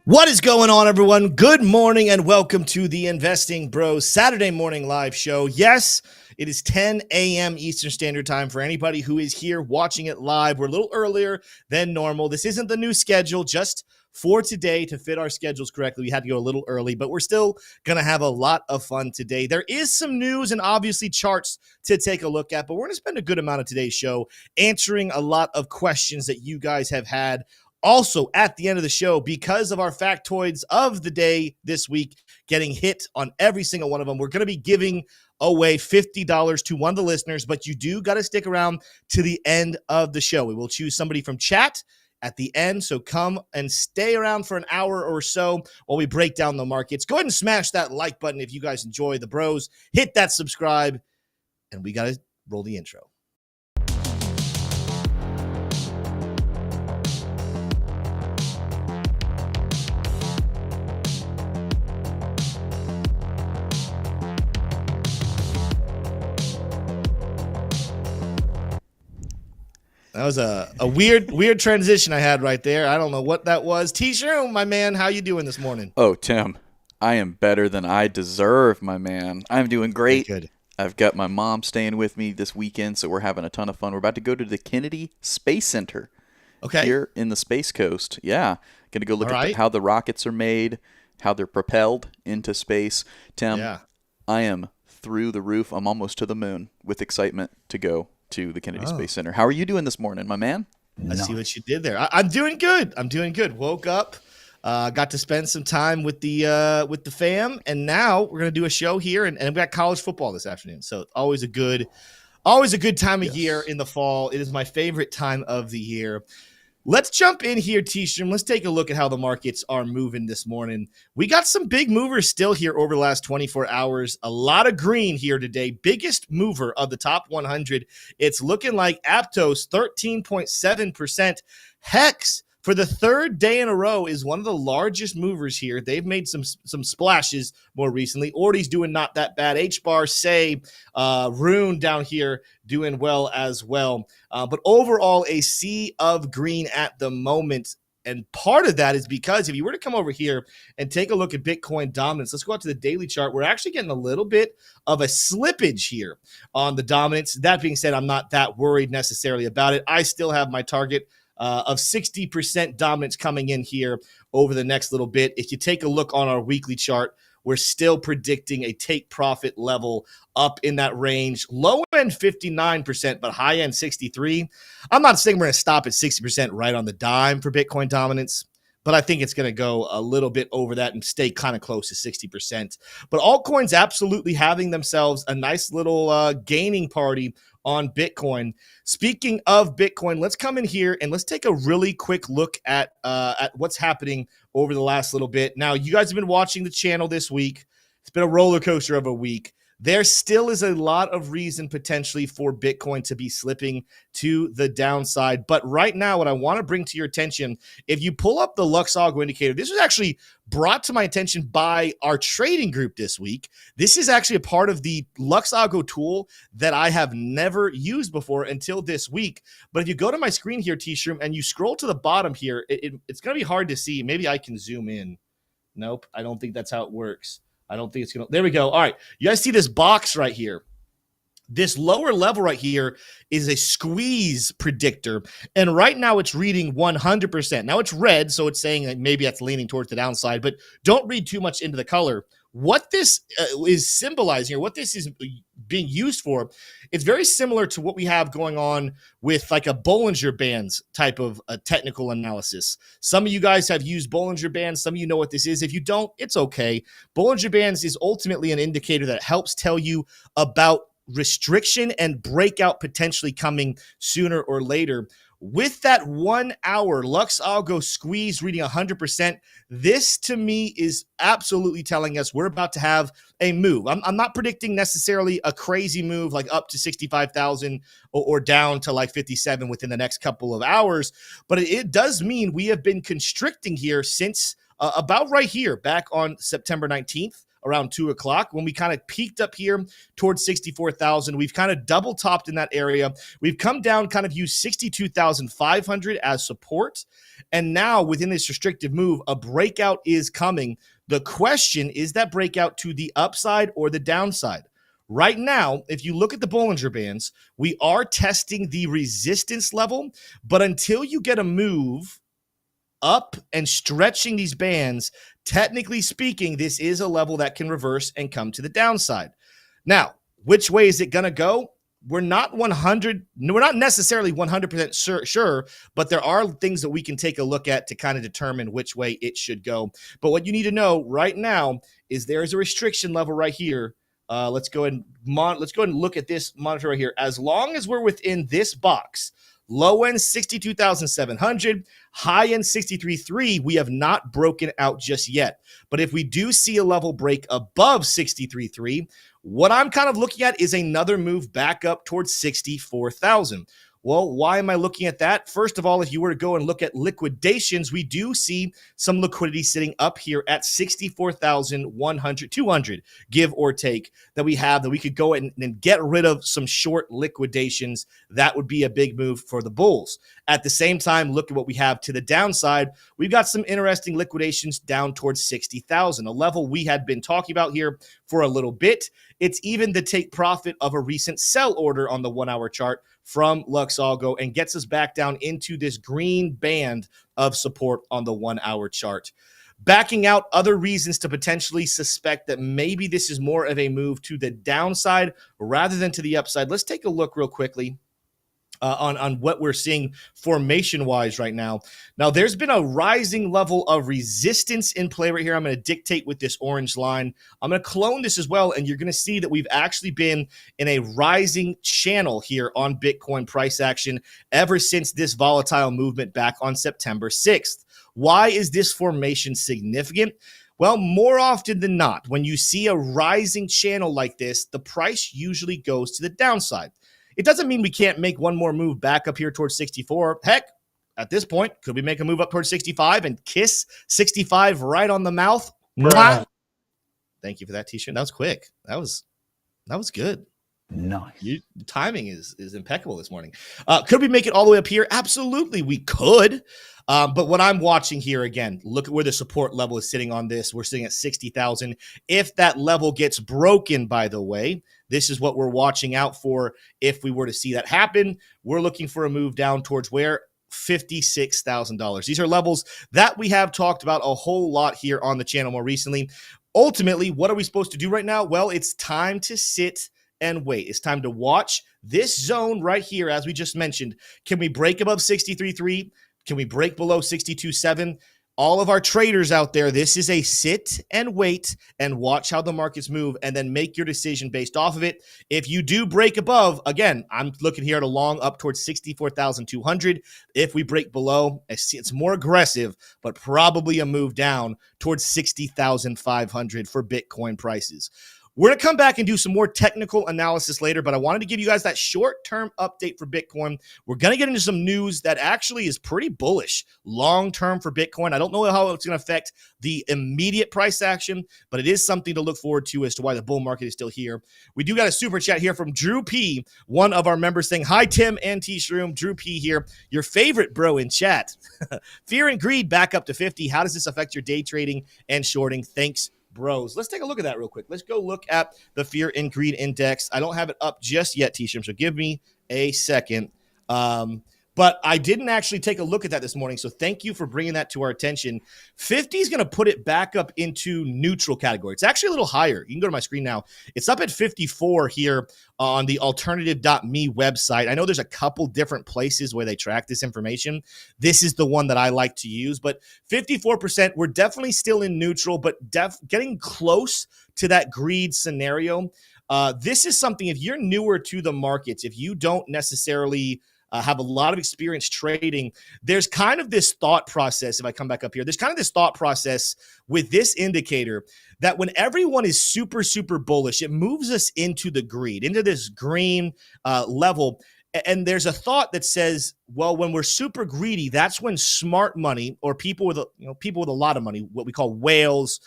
What is going on, everyone? Good morning and welcome to the Investing Bros Saturday morning live show. Yes, it is 10 a.m. Eastern Standard Time for anybody who is here watching it live. We're a little earlier than normal. This isn't the new schedule, just for today to fit our schedules correctly. We had to go a little early, but we're still going to have a lot of fun today. There is some news and obviously charts to take a look at, but we're going to spend a good amount of today's show answering a lot of questions that you guys have had. Also, at the end of the show, because of our factoids of the day this week getting hit on every single one of them, we're going to be giving away $50 to one of the listeners, but you do got to stick around to the end of the show. We will choose somebody from chat at the end, so come and stay around for an hour or so while we break down the markets. Go ahead and smash that like button if you guys enjoy the bros. Hit that subscribe, and we got to roll the intro. That was a weird transition I had right there. I don't know what that was. T-Shirt, my man, how you doing this morning? Oh, Tim, I am better than I deserve, my man. I'm doing great. Good. I've got my mom staying with me this weekend, so we're having a ton of fun. We're about to go to the Kennedy Space Center here in the Space Coast. Yeah, going to go look at how the rockets are made, how they're propelled into space. Tim, I am through the roof. I'm almost to the moon with excitement to go to the Kennedy Space Center. How are you doing this morning, my man? I see what you did there. I'm doing good. Woke up, got to spend some time with the fam, and now we're gonna do a show here, and we got college football this afternoon. So always a good time of year in the fall. It is my favorite time of the year. Let's jump in here, T-Stream. Let's take a look at how the markets are moving this morning. We got some big movers still here over the last 24 hours. A lot of green here today. Biggest mover of the top 100. It's looking like Aptos, 13.7%. Hex, for the third day in a row, is one of the largest movers here. They've made some splashes more recently. Orti's doing not that bad. H-Bar, Say, Rune down here doing well as well. But overall, a sea of green at the moment. And part of that is because if you were to come over here and take a look at Bitcoin dominance, let's go out to the daily chart. We're actually getting a little bit of a slippage here on the dominance. That being said, I'm not that worried necessarily about it. I still have my target of 60% dominance coming in here over the next little bit. If you take a look on our weekly chart, we're still predicting a take profit level up in that range. Low end 59%, but high end 63%. I'm not saying we're going to stop at 60% right on the dime for Bitcoin dominance, but I think it's going to go a little bit over that and stay kind of close to 60%. But altcoins absolutely having themselves a nice little gaining party on Bitcoin. Speaking of Bitcoin, let's come in here and let's take a really quick look at what's happening over the last little bit. Now, you guys have been watching the channel this week. It's been a roller coaster of a week. There still is a lot of reason potentially for Bitcoin to be slipping to the downside. But right now, what I want to bring to your attention, if you pull up the Luxalgo indicator, this was actually brought to my attention by our trading group this week. This is actually a part of the Luxalgo tool that I have never used before until this week. But if you go to my screen here, T-Shroom, and you scroll to the bottom here, it's going to be hard to see. Maybe I can zoom in. Nope, I don't think that's how it works. I don't think it's going to. There we go. All right. You guys see this box right here? This lower level right here is a squeeze predictor. And right now it's reading 100%. Now it's red, so it's saying that maybe that's leaning towards the downside, but don't read too much into the color. What this is symbolizing, or what this is being used for, it's very similar to what we have going on with like a Bollinger Bands type of technical analysis. Some of you guys have used Bollinger Bands. Some of you know what this is. If you don't, it's okay. Bollinger Bands is ultimately an indicator that helps tell you about restriction and breakout potentially coming sooner or later. With that 1 hour Luxalgo squeeze reading 100%, this to me is absolutely telling us we're about to have a move. I'm not predicting necessarily a crazy move like up to 65,000 or down to like 57 within the next couple of hours, but it does mean we have been constricting here since about right here, back on September 19th. around 2 o'clock when we kind of peaked up here towards 64,000. We've kind of double topped in that area. We've come down, kind of used 62,500 as support. And now within this restrictive move, a breakout is coming. The question is that breakout to the upside or the downside? Right now, if you look at the Bollinger Bands, we are testing the resistance level, but until you get a move up and stretching these bands, technically speaking, this is a level that can reverse and come to the downside. Now, which way is it going to go? We're not necessarily 100% sure, but there are things that we can take a look at to kind of determine which way it should go. But what you need to know right now is there is a restriction level right here. Let's go ahead and look at this monitor right here. As long as we're within this box, low end 62,700, high end 63.3, we have not broken out just yet. But if we do see a level break above 63.3, what I'm kind of looking at is another move back up towards 64,000. Well, why am I looking at that? First of all, if you were to go and look at liquidations, we do see some liquidity sitting up here at 64,100, 200, give or take, that we have that we could go and get rid of some short liquidations. That would be a big move for the bulls. At the same time, look at what we have to the downside. We've got some interesting liquidations down towards 60,000, a level we had been talking about here for a little bit. It's even the take profit of a recent sell order on the 1 hour chart from Luxalgo and gets us back down into this green band of support on the 1 hour chart. Backing out other reasons to potentially suspect that maybe this is more of a move to the downside rather than to the upside. Let's take a look real quickly on what we're seeing formation-wise right now. Now, there's been a rising level of resistance in play right here. I'm going to dictate with this orange line. I'm going to clone this as well, and you're going to see that we've actually been in a rising channel here on Bitcoin price action ever since this volatile movement back on September 6th. Why is this formation significant? Well, more often than not, when you see a rising channel like this, the price usually goes to the downside. It doesn't mean we can't make one more move back up here towards 64. Heck, at this point, could we make a move up towards 65 and kiss 65 right on the mouth? Mwah! Thank you for that t-shirt. That was quick. That was good. Nice. Timing is impeccable this morning. Could we make it all the way up here? Absolutely, we could. But what I'm watching here, again, look at where the support level is sitting on this. We're sitting at 60,000. If that level gets broken, by the way, this is what we're watching out for. If we were to see that happen, we're looking for a move down towards where? $56,000. These are levels that we have talked about a whole lot here on the channel more recently. Ultimately, what are we supposed to do right now? Well, it's time to sit and wait. It's time to watch this zone right here, as we just mentioned. Can we break above 63.3? Can we break below 62.7? All of our traders out there, this is a sit and wait and watch how the markets move and then make your decision based off of it. If you do break above, again, I'm looking here at a long up towards 64,200. If we break below, it's more aggressive, but probably a move down towards 60,500 for Bitcoin prices. We're going to come back and do some more technical analysis later, but I wanted to give you guys that short-term update for Bitcoin. We're going to get into some news that actually is pretty bullish long-term for Bitcoin. I don't know how it's going to affect the immediate price action, but it is something to look forward to as to why the bull market is still here. We do got a super chat here from Drew P., one of our members, saying, "Hi, Tim and T-Shroom. Drew P. here, your favorite bro in chat. Fear and greed back up to 50. How does this affect your day trading and shorting? Thanks, bros." Let's take a look at that real quick. Let's go look at the fear and greed index. I don't have it up just yet, T-Shim, so give me a second. But I didn't actually take a look at that this morning, so thank you for bringing that to our attention. 50 is going to put it back up into neutral category. It's actually a little higher. You can go to my screen now. It's up at 54 here on the alternative.me website. I know there's a couple different places where they track this information. This is the one that I like to use, but 54%, we're definitely still in neutral, but getting close to that greed scenario. This is something, if you're newer to the markets, if you don't necessarily have a lot of experience trading, there's kind of this thought process. If I come back up here, there's kind of this thought process with this indicator that when everyone is super, super bullish, it moves us into the greed, into this green level. And there's a thought that says, well, when we're super greedy, that's when smart money or people with a lot of money, what we call whales,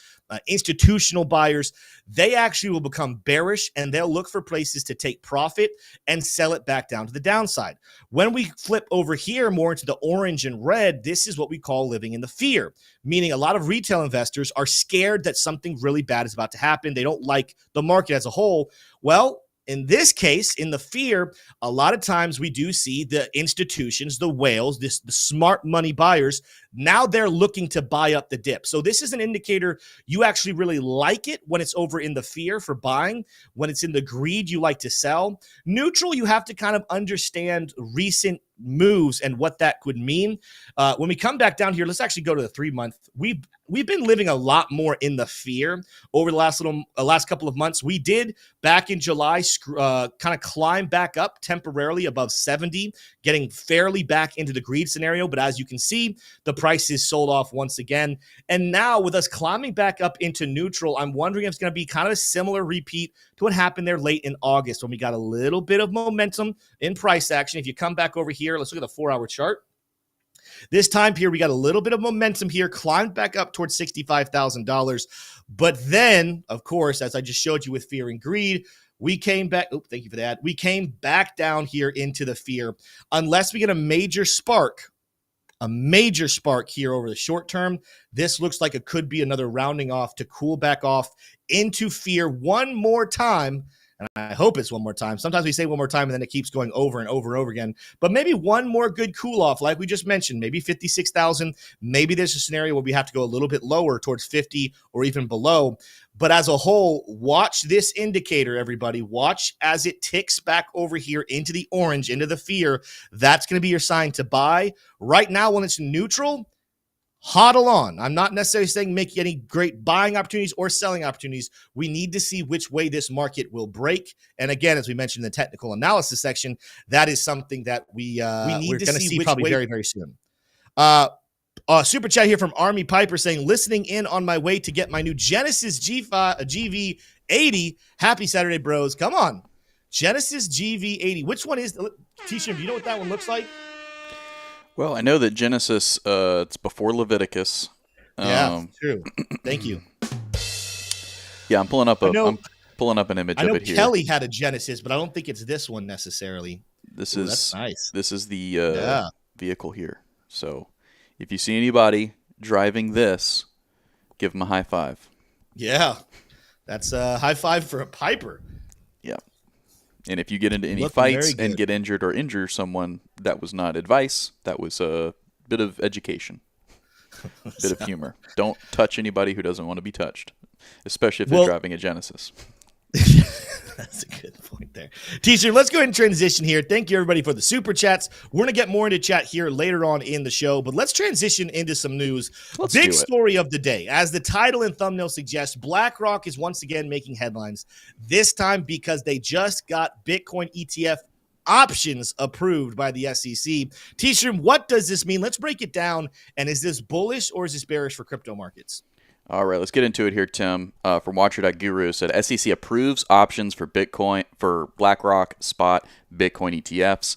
institutional buyers, they actually will become bearish and they'll look for places to take profit and sell it back down to the downside. When we flip over here more into the orange and red, this is what we call living in the fear, meaning a lot of retail investors are scared that something really bad is about to happen. They don't like the market as a whole. Well, in this case, in the fear, a lot of times we do see the institutions, the whales, the smart money buyers, now they're looking to buy up the dip. So this is an indicator you actually really like it when it's over in the fear for buying. When it's in the greed, you like to sell. Neutral, you have to kind of understand recent moves and what that could mean. When we come back down here, let's actually go to the 3-month. We've been living a lot more in the fear over the last couple of months. We did back in July kind of climb back up temporarily above 70, getting fairly back into the greed scenario. But as you can see, the price is sold off once again. And now with us climbing back up into neutral, I'm wondering if it's going to be kind of a similar repeat to what happened there late in August when we got a little bit of momentum in price action. If you come back over here, let's look at the 4-hour chart. This time period, we got a little bit of momentum here, climbed back up towards $65,000. But then, of course, as I just showed you with fear and greed, we came back. Oh, thank you for that. We came back down here into the fear. Unless we get a major spark here over the short term, this looks like it could be another rounding off to cool back off into fear one more time. And I hope it's one more time. Sometimes we say one more time and then it keeps going over and over and over again. But maybe one more good cool off, like we just mentioned, maybe 56,000. Maybe there's a scenario where we have to go a little bit lower towards 50 or even below. But as a whole, watch this indicator, everybody. Watch as it ticks back over here into the orange, into the fear. That's going to be your sign to buy. Right now, when it's neutral, hodl on. I'm not necessarily saying make any great buying opportunities or selling opportunities. We need to see which way this market will break. And again, as we mentioned in the technical analysis section, that is something that we're going to see probably very, very soon. Super chat here from Army Piper saying, listening in on my way to get my new Genesis GV80. Happy Saturday, bros. Come on. Genesis GV80. Which one is T-Shirt? Do you know what that one looks like? Well, I know that Genesis, it's before Leviticus. Yeah, true. Thank you. Yeah, I'm pulling up an image of it here. Kelly had a Genesis, but I don't think it's this one necessarily. That's nice. This is the vehicle here. So if you see anybody driving this, give them a high five. Yeah, that's a high five for a Piper. Yeah. And if you get into any fights and get injured or injure someone, that was not advice. That was a bit of education, a bit of humor. Don't touch anybody who doesn't want to be touched, especially if they're driving a Genesis. That's a good point there. T-Shirt, let's go ahead and transition here. Thank you, everybody, for the super chats. We're going to get more into chat here later on in the show, but let's transition into some news. Big story of the day. As the title and thumbnail suggest, BlackRock is once again making headlines, this time because they just got Bitcoin ETF options approved by the SEC. T-Shirt, what does this mean? Let's break it down. And is this bullish or is this bearish for crypto markets? All right, let's get into it here, Tim. From Watcher.guru said SEC approves options for Bitcoin for BlackRock spot Bitcoin ETFs.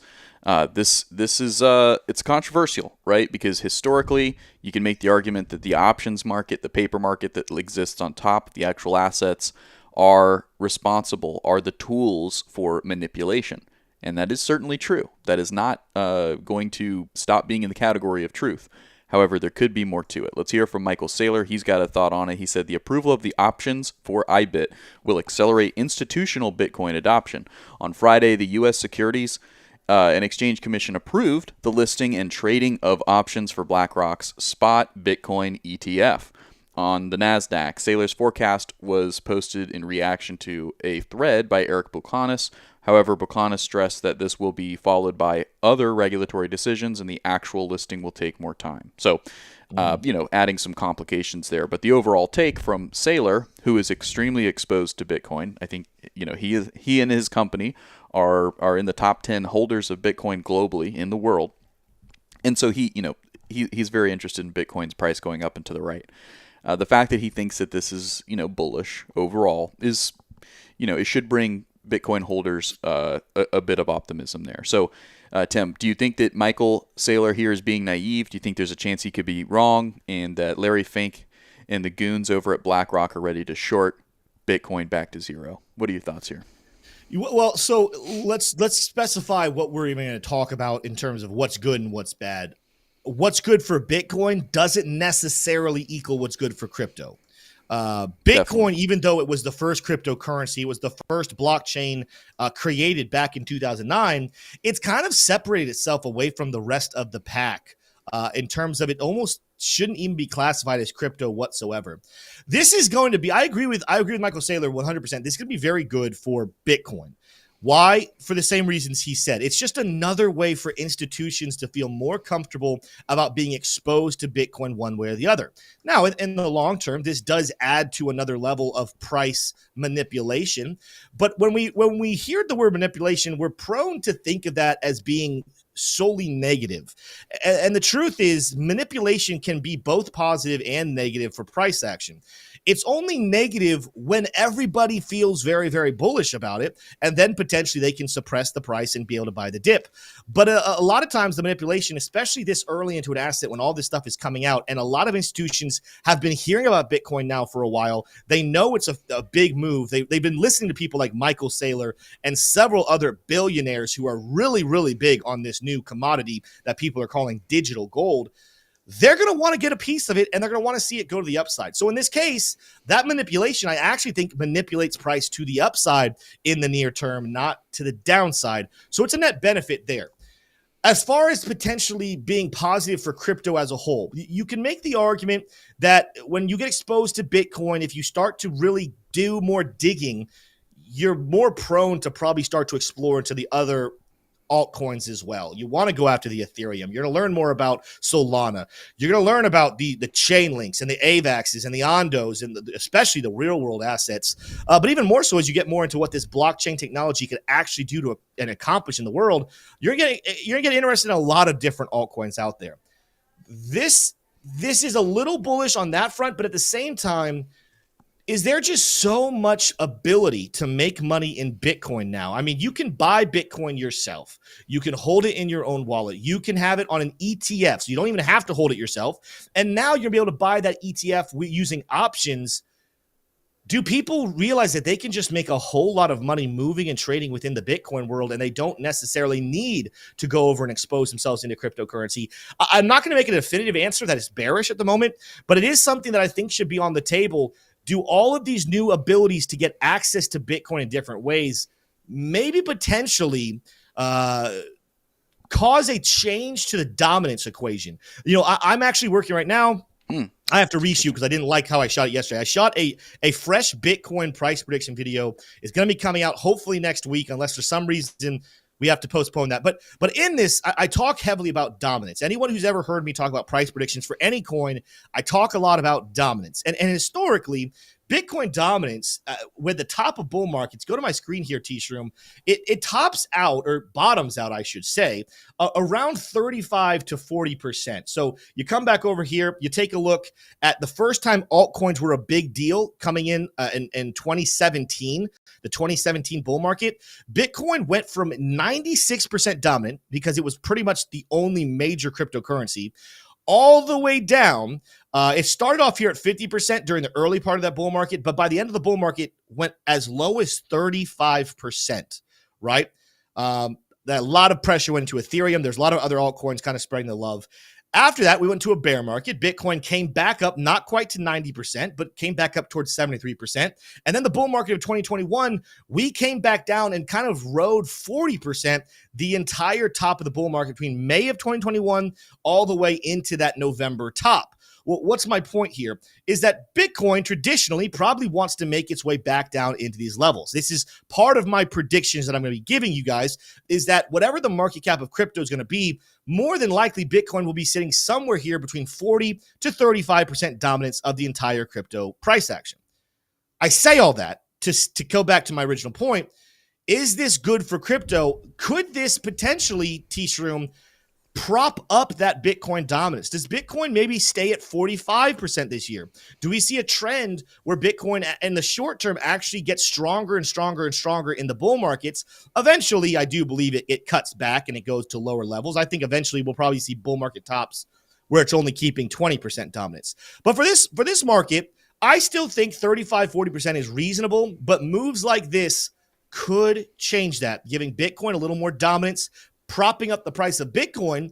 This is it's controversial, right? Because historically, you can make the argument that the options market, the paper market that exists on top of the actual assets, are the tools for manipulation. And that is certainly true. That is not going to stop being in the category of truth. However, there could be more to it. Let's hear from Michael Saylor. He's got a thought on it. He said the approval of the options for IBIT will accelerate institutional Bitcoin adoption. On Friday, the U.S. Securities and Exchange Commission approved the listing and trading of options for BlackRock's spot Bitcoin ETF on the NASDAQ. Saylor's forecast was posted in reaction to a thread by Eric Buchanan. However, Buchanan stressed that this will be followed by other regulatory decisions and the actual listing will take more time. So, adding some complications there. But the overall take from Saylor, who is extremely exposed to Bitcoin, I think, he and his company are in the top 10 holders of Bitcoin globally in the world. And so he's very interested in Bitcoin's price going up and to the right. The fact that he thinks that this is, bullish overall is, it should bring Bitcoin holders a bit of optimism there. So, Tim, do you think that Michael Saylor here is being naive? Do you think there's a chance he could be wrong and that Larry Fink and the goons over at BlackRock are ready to short Bitcoin back to zero. What are your thoughts here? Well, so let's specify what we're even going to talk about in terms of what's good and what's bad. What's good for Bitcoin doesn't necessarily equal what's good for crypto. Bitcoin, definitely. Even though it was the first cryptocurrency, it was the first blockchain created back in 2009, it's kind of separated itself away from the rest of the pack in terms of it almost shouldn't even be classified as crypto whatsoever. This is going to be, I agree with Michael Saylor 100%. This is going to be very good for Bitcoin. Why? For the same reasons he said. It's just another way for institutions to feel more comfortable about being exposed to Bitcoin one way or the other. Now, in the long term, this does add to another level of price manipulation. But when we hear the word manipulation, we're prone to think of that as being solely negative. And the truth is, manipulation can be both positive and negative for price action. It's only negative when everybody feels very, very bullish about it, and then potentially they can suppress the price and be able to buy the dip. But a lot of times the manipulation, especially this early into an asset when all this stuff is coming out, and a lot of institutions have been hearing about Bitcoin now for a while. They know it's a big move. They've been listening to people like Michael Saylor and several other billionaires who are really, really big on this new commodity that people are calling digital gold. They're going to want to get a piece of it, and they're going to want to see it go to the upside. So in this case, that manipulation, I actually think, manipulates price to the upside in the near term, not to the downside. So it's a net benefit there. As far as potentially being positive for crypto as a whole, you can make the argument that when you get exposed to Bitcoin, if you start to really do more digging, you're more prone to probably start to explore into the other altcoins as well. You want to go after the Ethereum. You're going to learn more about Solana. You're going to learn about the chain links and the AVAXs and the Ondos and especially the real world assets. But even more so as you get more into what this blockchain technology can actually do and accomplish in the world, you're going to get interested in a lot of different altcoins out there. This is a little bullish on that front, but at the same time, is there just so much ability to make money in Bitcoin now? I mean, you can buy Bitcoin yourself. You can hold it in your own wallet. You can have it on an ETF, so you don't even have to hold it yourself. And now you're going to be able to buy that ETF using options. Do people realize that they can just make a whole lot of money moving and trading within the Bitcoin world, and they don't necessarily need to go over and expose themselves into cryptocurrency? I'm not going to make a definitive answer that is bearish at the moment, but it is something that I think should be on the table. Do all of these new abilities to get access to Bitcoin in different ways maybe potentially cause a change to the dominance equation? You know, I'm actually working right now. I have to reshoot because I didn't like how I shot it yesterday. I shot a fresh Bitcoin price prediction video. It's going to be coming out hopefully next week, unless for some reason we have to postpone that. But in this, I talk heavily about dominance. Anyone who's ever heard me talk about price predictions for any coin, I talk a lot about dominance. And historically, Bitcoin dominance, with the top of bull markets, go to my screen here, T-Shroom, it tops out, or bottoms out, I should say, around 35 to 40%. So you come back over here, you take a look at the first time altcoins were a big deal coming in 2017, the 2017 bull market. Bitcoin went from 96% dominant, because it was pretty much the only major cryptocurrency, all the way down. It started off here at 50% during the early part of that bull market, but by the end of the bull market, went as low as 35%, right? That a lot of pressure went into Ethereum. There's a lot of other altcoins kind of spreading the love. After that, we went to a bear market. Bitcoin came back up, not quite to 90%, but came back up towards 73%. And then the bull market of 2021, we came back down and kind of rode 40% the entire top of the bull market between May of 2021 all the way into that November top. Well, what's my point here is that Bitcoin traditionally probably wants to make its way back down into these levels. This is part of my predictions that I'm going to be giving you guys, is that whatever the market cap of crypto is going to be, more than likely Bitcoin will be sitting somewhere here between 40 to 35% dominance of the entire crypto price action. I say all that to go back to my original point. Is this good for crypto? Could this potentially, T-Shroom, prop up that Bitcoin dominance? Does Bitcoin maybe stay at 45% this year? Do we see a trend where Bitcoin in the short term actually gets stronger and stronger and stronger in the bull markets? Eventually, I do believe it cuts back and it goes to lower levels. I think eventually we'll probably see bull market tops where it's only keeping 20% dominance. But for this market, I still think 35-40% is reasonable, but moves like this could change that, giving Bitcoin a little more dominance, propping up the price of Bitcoin.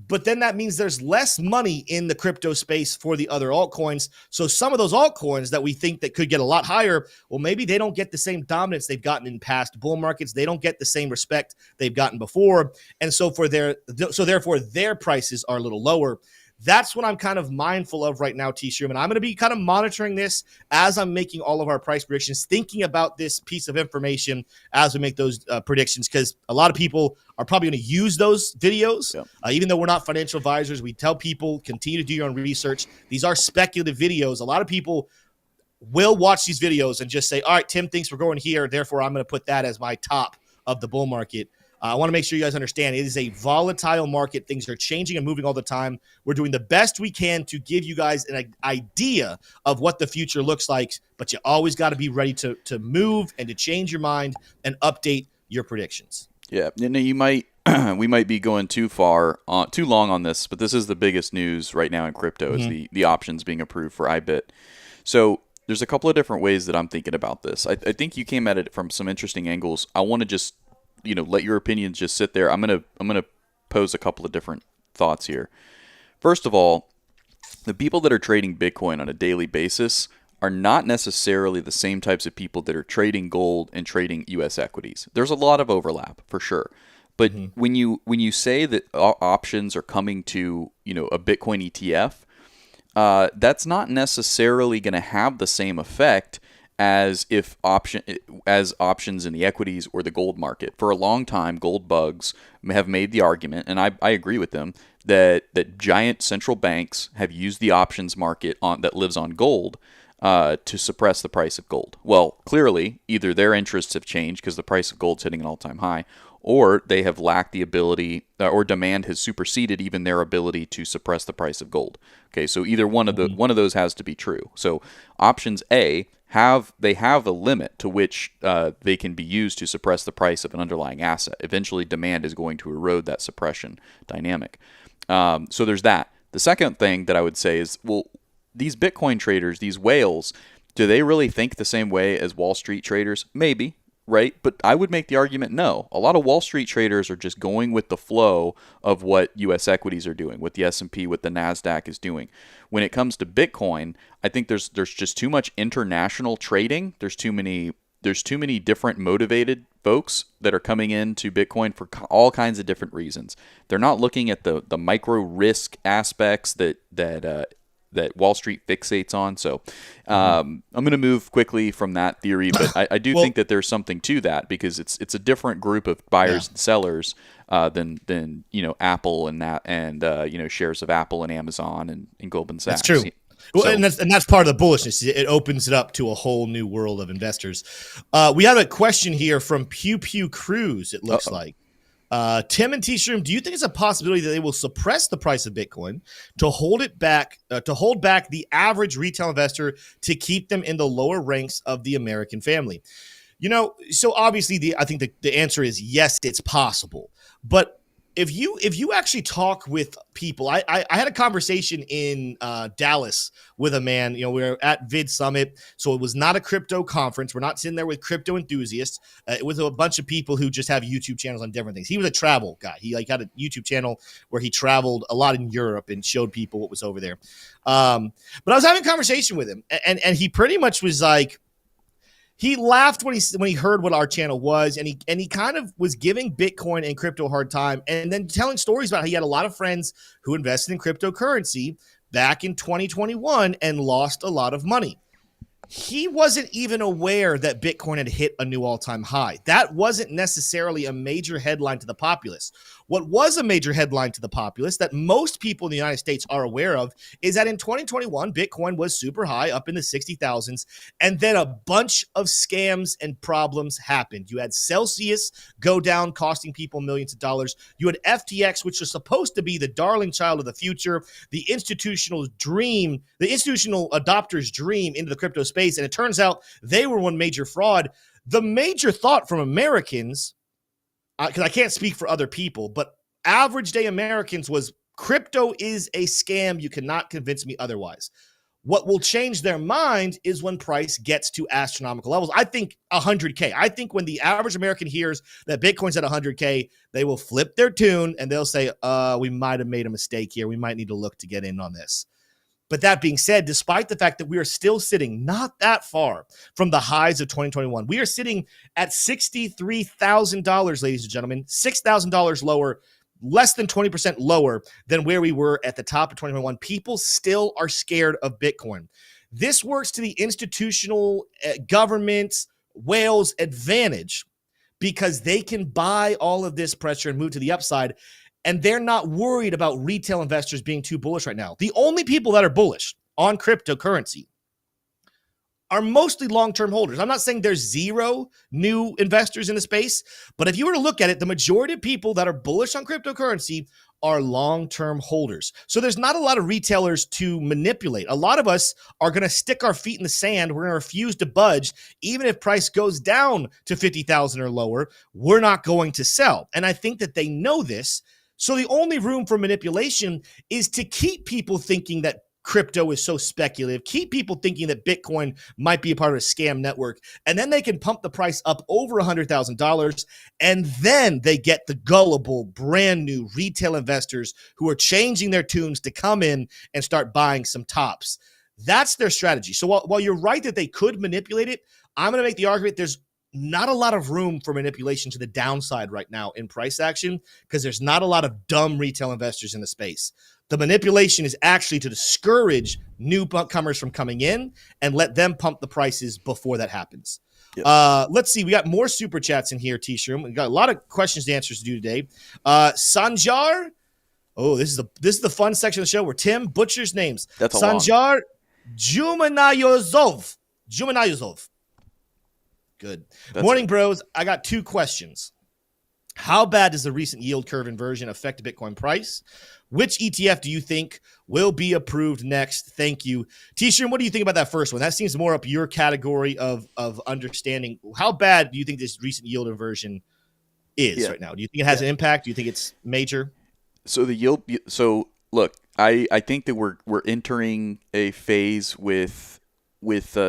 But then that means there's less money in the crypto space for the other altcoins. So some of those altcoins that we think that could get a lot higher, well, maybe they don't get the same dominance they've gotten in past bull markets. They don't get the same respect they've gotten before. And so therefore their prices are a little lower. That's what I'm kind of mindful of right now, T-Shroom. And I'm going to be kind of monitoring this as I'm making all of our price predictions, thinking about this piece of information as we make those predictions, because a lot of people are probably going to use those videos. Yep. Even though we're not financial advisors, we tell people continue to do your own research. These are speculative videos. A lot of people will watch these videos and just say, all right, Tim thinks we're going here, therefore I'm going to put that as my top of the bull market. I want to make sure you guys understand it is a volatile market. Things are changing and moving all the time. We're doing the best we can to give you guys an idea of what the future looks like, but you always got to be ready to move and to change your mind and update your predictions. Yeah, you might we might be going too long on this, but this is the biggest news right now in crypto is the options being approved for IBIT. So there's a couple of different ways that I'm thinking about this. I think you came at it from some interesting angles. I want to just let your opinions just sit there. I'm gonna pose a couple of different thoughts here. First of all, the people that are trading Bitcoin on a daily basis are not necessarily the same types of people that are trading gold and trading U.S. equities. There's a lot of overlap for sure. But when you say that options are coming to a Bitcoin ETF, that's not necessarily going to have the same effect as options in the equities or the gold market. For a long time, gold bugs have made the argument, and I agree with them, that giant central banks have used the options market that lives on gold to suppress the price of gold. Well, clearly, either their interests have changed because the price of gold's hitting an all-time high, or they have lacked the ability, or demand has superseded even their ability to suppress the price of gold. Okay, so either one of those has to be true. So options A have a limit to which they can be used to suppress the price of an underlying asset. Eventually, demand is going to erode that suppression dynamic. So there's that. The second thing that I would say is, well, these Bitcoin traders, these whales, do they really think the same way as Wall Street traders? Maybe, right? But I would make the argument no. A lot of Wall Street traders are just going with the flow of what U.S. equities are doing, what the S&P, what the NASDAQ is doing. When it comes to Bitcoin, I think there's just too much international trading. There's too many different motivated folks that are coming into Bitcoin for all kinds of different reasons. They're not looking at the micro risk aspects that Wall Street fixates on. So I'm going to move quickly from that theory, but I do think that there's something to that, because it's a different group of buyers and sellers than Apple and shares of Apple and Amazon and Goldman Sachs. That's true. Well, and that's part of the bullishness. It opens it up to a whole new world of investors. We have a question here from Pew Pew Cruz, it looks like. Tim and T-Shroom, do you think it's a possibility that they will suppress the price of Bitcoin to hold back the average retail investor to keep them in the lower ranks of the American family? So obviously I think the answer is yes, it's possible. But if you actually talk with people, I had a conversation in Dallas with a man. We were at Vid Summit, so it was not a crypto conference. We're not sitting there with crypto enthusiasts. It was a bunch of people who just have YouTube channels on different things. He was a travel guy. He had a YouTube channel where he traveled a lot in Europe and showed people what was over there. But I was having a conversation with him, and he pretty much was like, he laughed when he heard what our channel was, and he kind of was giving Bitcoin and crypto a hard time, and then telling stories about how he had a lot of friends who invested in cryptocurrency back in 2021 and lost a lot of money. He wasn't even aware that Bitcoin had hit a new all-time high. That wasn't necessarily a major headline to the populace. What was a major headline to the populace that most people in the United States are aware of is that in 2021, Bitcoin was super high, up in the 60,000s, and then a bunch of scams and problems happened. You had Celsius go down, costing people millions of dollars. You had FTX, which was supposed to be the darling child of the future, the institutional adopter's dream into the crypto space, and it turns out they were one major fraud. The major thought from Americans, because I can't speak for other people, but average day Americans was Crypto is a scam. You cannot convince me otherwise. What will change their mind is when price gets to astronomical levels. I think 100K. I think when the average American hears that Bitcoin's at 100K, they will flip their tune and they'll say, we might have made a mistake here. We might need to look to get in on this. But that being said, despite the fact that we are still sitting not that far from the highs of 2021, we are sitting at $63,000, ladies and gentlemen, $6,000 lower, less than 20% lower than where we were at the top of 2021. People still are scared of Bitcoin. This works to the institutional government's whale's advantage because they can buy all of this pressure and move to the upside. And they're not worried about retail investors being too bullish right now. The only people that are bullish on cryptocurrency are mostly long-term holders. I'm not saying there's zero new investors in the space, but if you were to look at it, the majority of people that are bullish on cryptocurrency are long-term holders. So there's not a lot of retailers to manipulate. A lot of us are going to stick our feet in the sand. We're going to refuse to budge. Even if price goes down to 50,000 or lower, we're not going to sell. And I think that they know this. So the only room for manipulation is to keep people thinking that crypto is so speculative, keep people thinking that Bitcoin might be a part of a scam network, and then they can pump the price up over $100,000, and then they get the gullible, brand new retail investors who are changing their tunes to come in and start buying some tops. That's their strategy. So while you're right that they could manipulate it, I'm going to make the argument there's not a lot of room for manipulation to the downside right now in price action because there's not a lot of dumb retail investors in the space. The manipulation is actually to discourage newcomers from coming in and let them pump the prices before that happens. Yep. Let's see. We got more super chats in here, T-Shroom. We got a lot of questions and answers to do today. Sanjar. Oh, this is the fun section of the show where Tim butchers names. That's Sanjar Jumanayozov. Good. Morning, bros. I got two questions. How bad does the recent yield curve inversion affect the Bitcoin price? Which ETF do you think will be approved next? Thank you. T-Shirt, what do you think about that first one? That seems more up your category of understanding. How bad do you think this recent yield inversion is right now? Do you think it has an impact? Do you think it's major? So look, I think that we're entering a phase with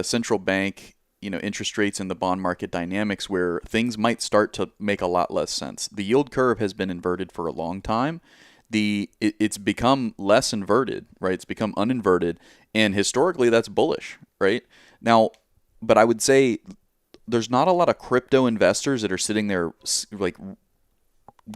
central bank interest rates and the bond market dynamics where things might start to make a lot less sense. The yield curve has been inverted for a long time. It's become less inverted, right? It's become uninverted, and historically that's bullish, right? Now, but I would say there's not a lot of crypto investors that are sitting there like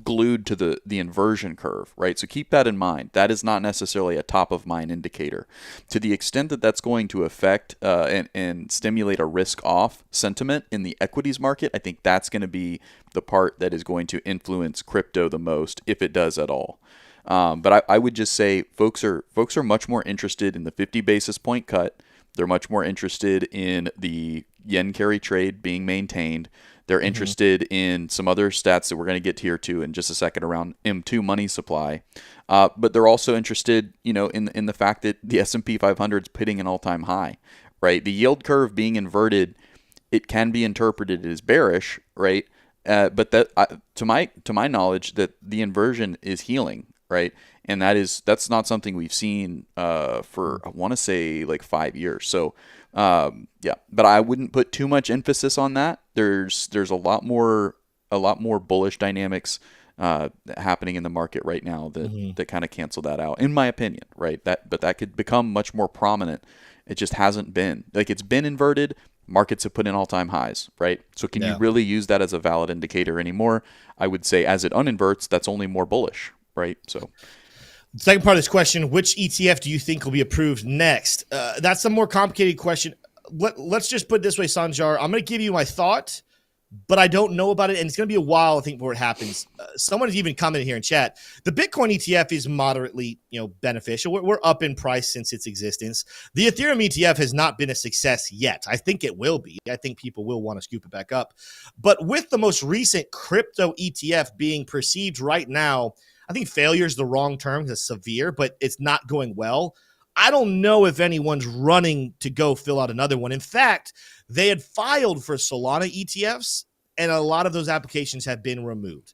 glued to the inversion curve, right? So keep that in mind. That is not necessarily a top of mind indicator. To the extent that that's going to affect and stimulate a risk off sentiment in the equities market, I think that's going to be the part that is going to influence crypto the most, if it does at all. But I would just say folks are much more interested in the 50 basis point cut. They're much more interested in the yen carry trade being maintained. They're interested in some other stats that we're going to get here to in just a second around M2 money supply. But they're also interested, in the fact that the S&P 500 is hitting an all-time high, right? The yield curve being inverted, it can be interpreted as bearish, right? But that, to my knowledge, that the inversion is healing, right? And that's not something we've seen for, I want to say, like 5 years. So but I wouldn't put too much emphasis on that. There's a lot more bullish dynamics happening in the market right now that kind of cancel that out, in my opinion, right? But that could become much more prominent. It just hasn't been. Like, it's been inverted. Markets have put in all-time highs, right? So can you really use that as a valid indicator anymore? I would say as it uninverts, that's only more bullish, right? So. Second part of this question, which ETF do you think will be approved next? That's a more complicated question. Let's just put it this way, Sanjar. I'm going to give you my thought, but I don't know about it, and it's going to be a while, I think, before it happens. Someone has even commented here in chat. The Bitcoin ETF is moderately, beneficial. We're up in price since its existence. The Ethereum ETF has not been a success yet. I think it will be. I think people will want to scoop it back up. But with the most recent crypto ETF being perceived right now, I think failure is the wrong term. It's severe, but it's not going well. I don't know if anyone's running to go fill out another one. In fact, they had filed for Solana ETFs, and a lot of those applications have been removed.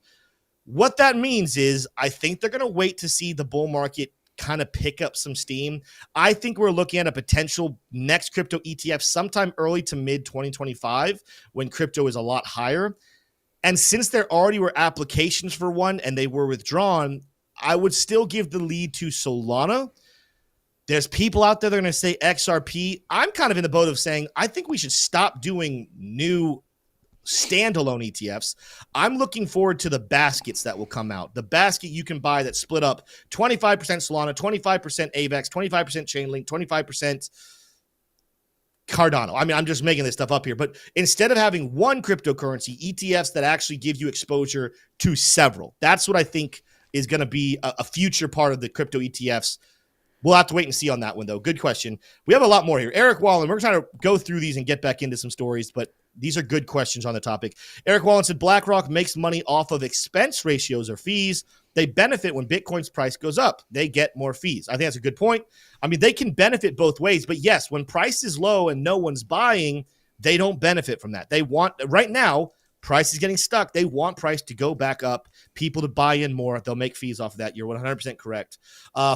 What that means is I think they're going to wait to see the bull market kind of pick up some steam. I think we're looking at a potential next crypto ETF sometime early to mid 2025 when crypto is a lot higher. And since there already were applications for one and they were withdrawn, I would still give the lead to Solana. There's people out there that are going to say XRP. I'm kind of in the boat of saying I think we should stop doing new standalone ETFs. I'm looking forward to the baskets that will come out. The basket you can buy that split up 25% Solana, 25% AVAX, 25% Chainlink, 25% Cardano. I mean, I'm just making this stuff up here. But instead of having one cryptocurrency, ETFs that actually give you exposure to several. That's what I think is going to be a future part of the crypto ETFs. We'll have to wait and see on that one, though. Good question. We have a lot more here. Eric Wallen, we're trying to go through these and get back into some stories, but these are good questions on the topic. Eric Wallen said, BlackRock makes money off of expense ratios or fees. They benefit when Bitcoin's price goes up. They get more fees. I think that's a good point. I mean, they can benefit both ways, but yes, when price is low and no one's buying, they don't benefit from that. They want, right now, price is getting stuck. They want price to go back up, people to buy in more. They'll make fees off of that. You're 100% correct.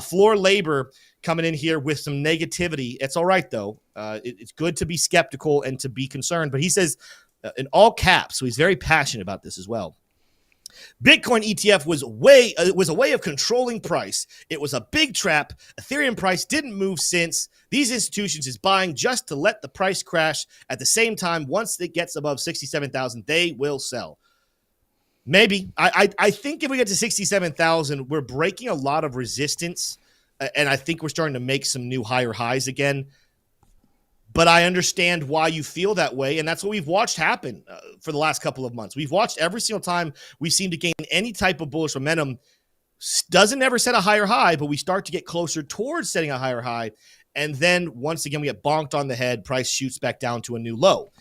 Floor Labor coming in here with some negativity. It's all right, though. It's good to be skeptical and to be concerned. But he says in all caps, so he's very passionate about this as well. Bitcoin ETF was a way of controlling price. It was a big trap. Ethereum price didn't move since. These institutions is buying just to let the price crash. At the same time, once it gets above 67,000, they will sell. Maybe. I think if we get to 67,000, we're breaking a lot of resistance, and I think we're starting to make some new higher highs again. But I understand why you feel that way, and that's what we've watched happen for the last couple of months. We've watched every single time we seem to gain any type of bullish momentum, doesn't ever set a higher high, but we start to get closer towards setting a higher high, and then once again we get bonked on the head, price shoots back down to a new low.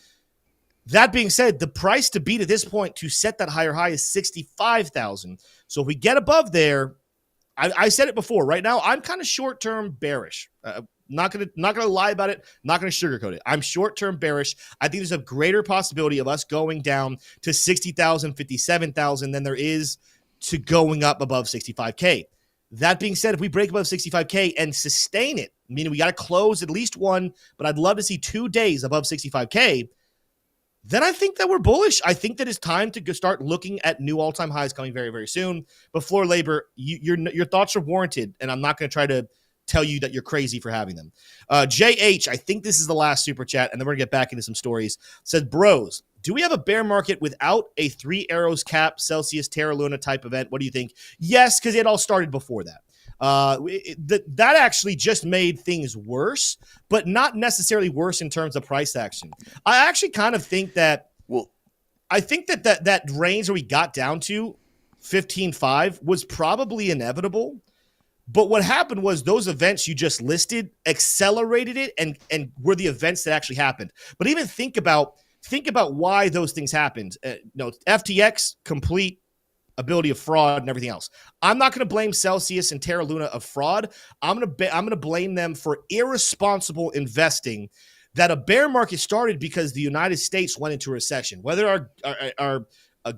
That being said, the price to beat at this point to set that higher high is 65,000. So if we get above there, I said it before, right now I'm kind of short-term bearish. Not gonna lie about it. Not gonna sugarcoat it. I'm short-term bearish. I think there's a greater possibility of us going down to 60,000, 57,000 than there is to going up above 65K. That being said, if we break above 65K and sustain it, meaning we got to close at least one, but I'd love to see 2 days above 65K, then I think that we're bullish. I think that it's time to start looking at new all-time highs coming very, very soon. But Floor Labor, your thoughts are warranted, and I'm not going to try to tell you that you're crazy for having them. JH, I think this is the last super chat, and then we're going to get back into some stories. Said, bros, do we have a bear market without a 3 arrows cap, Celsius, Terra Luna type event? What do you think? Yes, because it all started before that. That actually just made things worse, but not necessarily worse in terms of price action. I actually kind of think that, I think that range where we got down to 15.5 was probably inevitable. But what happened was those events you just listed accelerated it and were the events that actually happened. But even think about why those things happened. FTX, complete ability of fraud and everything else. I'm not going to blame Celsius and Terra Luna of fraud. I'm going to blame them for irresponsible investing. That a bear market started because the United States went into recession. Whether our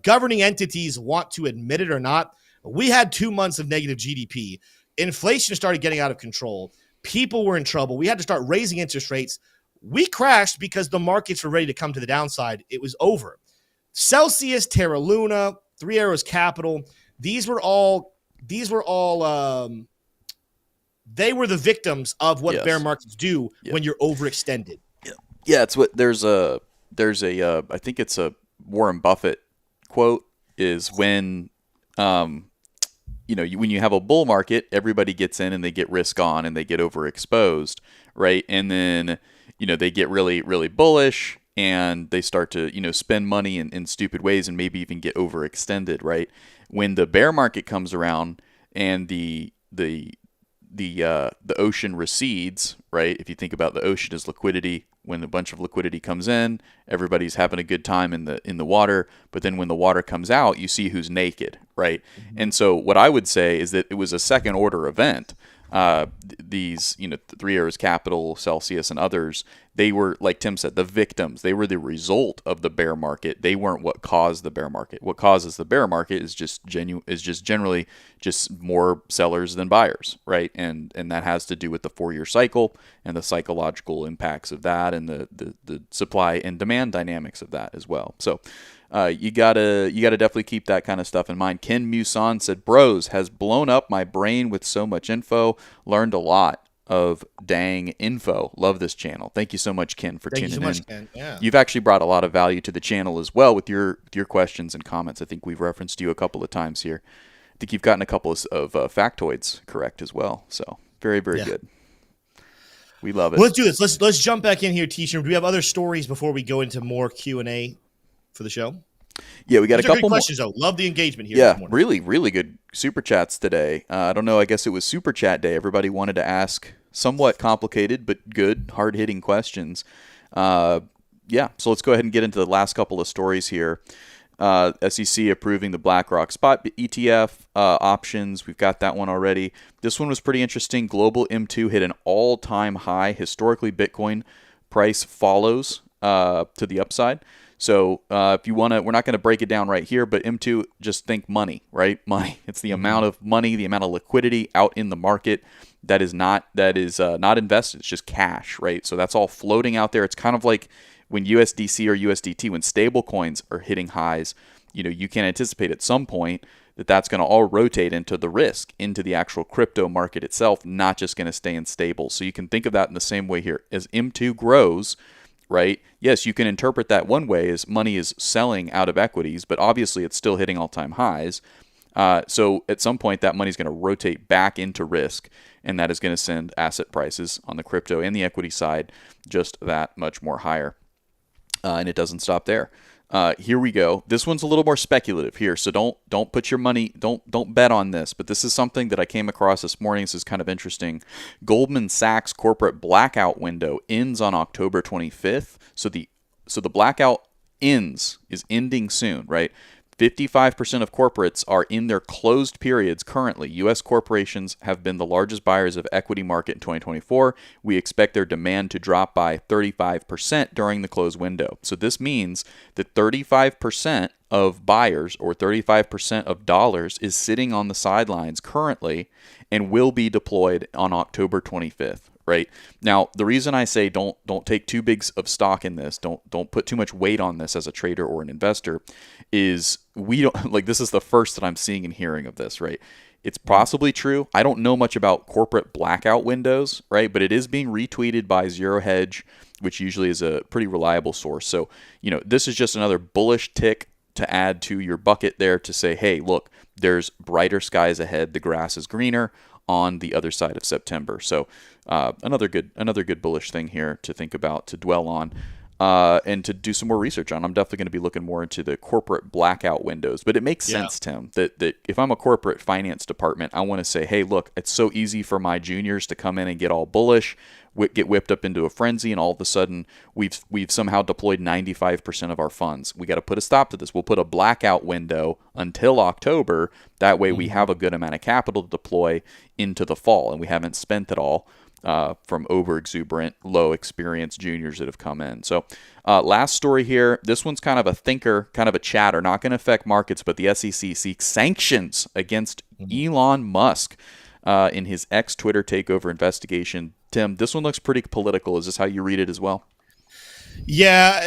governing entities want to admit it or not, we had 2 months of negative GDP. Inflation started getting out of control. People were in trouble. We had to start raising interest rates. We crashed because the markets were ready to come to the downside. It was over. Celsius, Terra Luna, 3 Arrows Capital, they were the victims of what bear markets do when you're overextended. Yeah, it's what there's a I think it's a Warren Buffett quote is when when you have a bull market, everybody gets in and they get risk on and they get overexposed, right? And then they get really, really bullish and they start to spend money in stupid ways and maybe even get overextended, right? When the bear market comes around and the ocean recedes, right? If you think about the ocean as liquidity, when a bunch of liquidity comes in, everybody's having a good time in the water, but then when the water comes out, you see who's naked, right? Mm-hmm. And so what I would say is that it was a second order event. these, Three Arrows Capital, Celsius, and others, they were, like Tim said, the victims. They were the result of the bear market. They weren't what caused the bear market. What causes the bear market is just generally just more sellers than buyers, right? And that has to do with the 4-year cycle and the psychological impacts of that, and the supply and demand dynamics of that as well. So you gotta definitely keep that kind of stuff in mind. Ken Muson said, "Bros, has blown up my brain with so much info. Learned a lot of dang info. Love this channel." Thank you so much, Ken, for tuning in. Thank you so much, Ken. Yeah. You've actually brought a lot of value to the channel as well with your questions and comments. I think we've referenced you a couple of times here. I think you've gotten a couple of factoids correct as well. So very, very good. We love it. Well, let's do this. Let's jump back in here, T-shirt. Do we have other stories before we go into more Q&A for the show? Yeah, we got These a couple good questions, though. Love the engagement here. Yeah, really, really good super chats today. I don't know. I guess it was super chat day. Everybody wanted to ask somewhat complicated but good, hard-hitting questions. So let's go ahead and get into the last couple of stories here. SEC approving the BlackRock spot ETF options. We've got that one already. This one was pretty interesting. Global M2 hit an all-time high. Historically, Bitcoin price follows to the upside. So if you want to, we're not going to break it down right here, but M2, just think money, right? Money. It's the amount of money, the amount of liquidity out in the market that is not invested. It's just cash, right? So that's all floating out there. It's kind of like when USDC or USDT, when stable coins are hitting highs, you can anticipate at some point that that's going to all rotate into the risk, into the actual crypto market itself, not just going to stay in stable. So you can think of that in the same way here. As M2 grows, right? Yes, you can interpret that one way as money is selling out of equities, but obviously it's still hitting all-time highs. So at some point, that money is going to rotate back into risk, and that is going to send asset prices on the crypto and the equity side just that much more higher. And it doesn't stop there. Here we go. This one's a little more speculative here, so don't put your money, don't bet on this. But this is something that I came across this morning. This is kind of interesting. Goldman Sachs corporate blackout window ends on October 25th. So the blackout is ending soon, right? 55% of corporates are in their closed periods currently. U.S. corporations have been the largest buyers of equity market in 2024. We expect their demand to drop by 35% during the closed window. So this means that 35% of buyers, or 35% of dollars, is sitting on the sidelines currently and will be deployed on October 25th. Right now, the reason I say don't take too big of stock in this, don't put too much weight on this as a trader or an investor, is we don't like this is the first that I'm seeing and hearing of this. Right, it's possibly true. I don't know much about corporate blackout windows, right? But it is being retweeted by Zero Hedge, which usually is a pretty reliable source. So this is just another bullish tick to add to your bucket there to say, hey, look, there's brighter skies ahead. The grass is greener on the other side of September. So another good bullish thing here to think about, to dwell on, and to do some more research on. I'm definitely going to be looking more into the corporate blackout windows. But it makes sense, Tim, that if I'm a corporate finance department, I want to say, hey, look, it's so easy for my juniors to come in and get all bullish, get whipped up into a frenzy, and all of a sudden we've somehow deployed 95% of our funds. We got to put a stop to this. We'll put a blackout window until October. That way we have a good amount of capital to deploy into the fall, and we haven't spent it all from over-exuberant, low-experienced juniors that have come in. So last story here. This one's kind of a thinker, kind of a chatter, not going to affect markets, but the SEC seeks sanctions against Elon Musk in his ex-Twitter takeover investigation. Tim, this one looks pretty political. Is this how you read it as well? Yeah,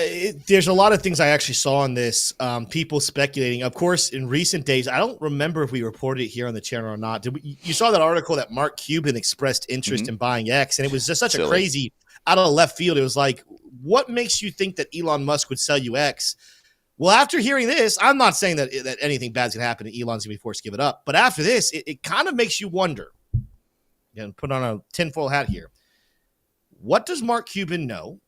there's a lot of things I actually saw on this. People speculating. Of course, in recent days, I don't remember if we reported it here on the channel or not. You saw that article that Mark Cuban expressed interest in buying X, and it was just such a crazy, out of left field. It was like, what makes you think that Elon Musk would sell you X? Well, after hearing this, I'm not saying that anything bad's going to happen and Elon's going to be forced to give it up. But after this, it kind of makes you wonder, and put on a tinfoil hat here. What does Mark Cuban know?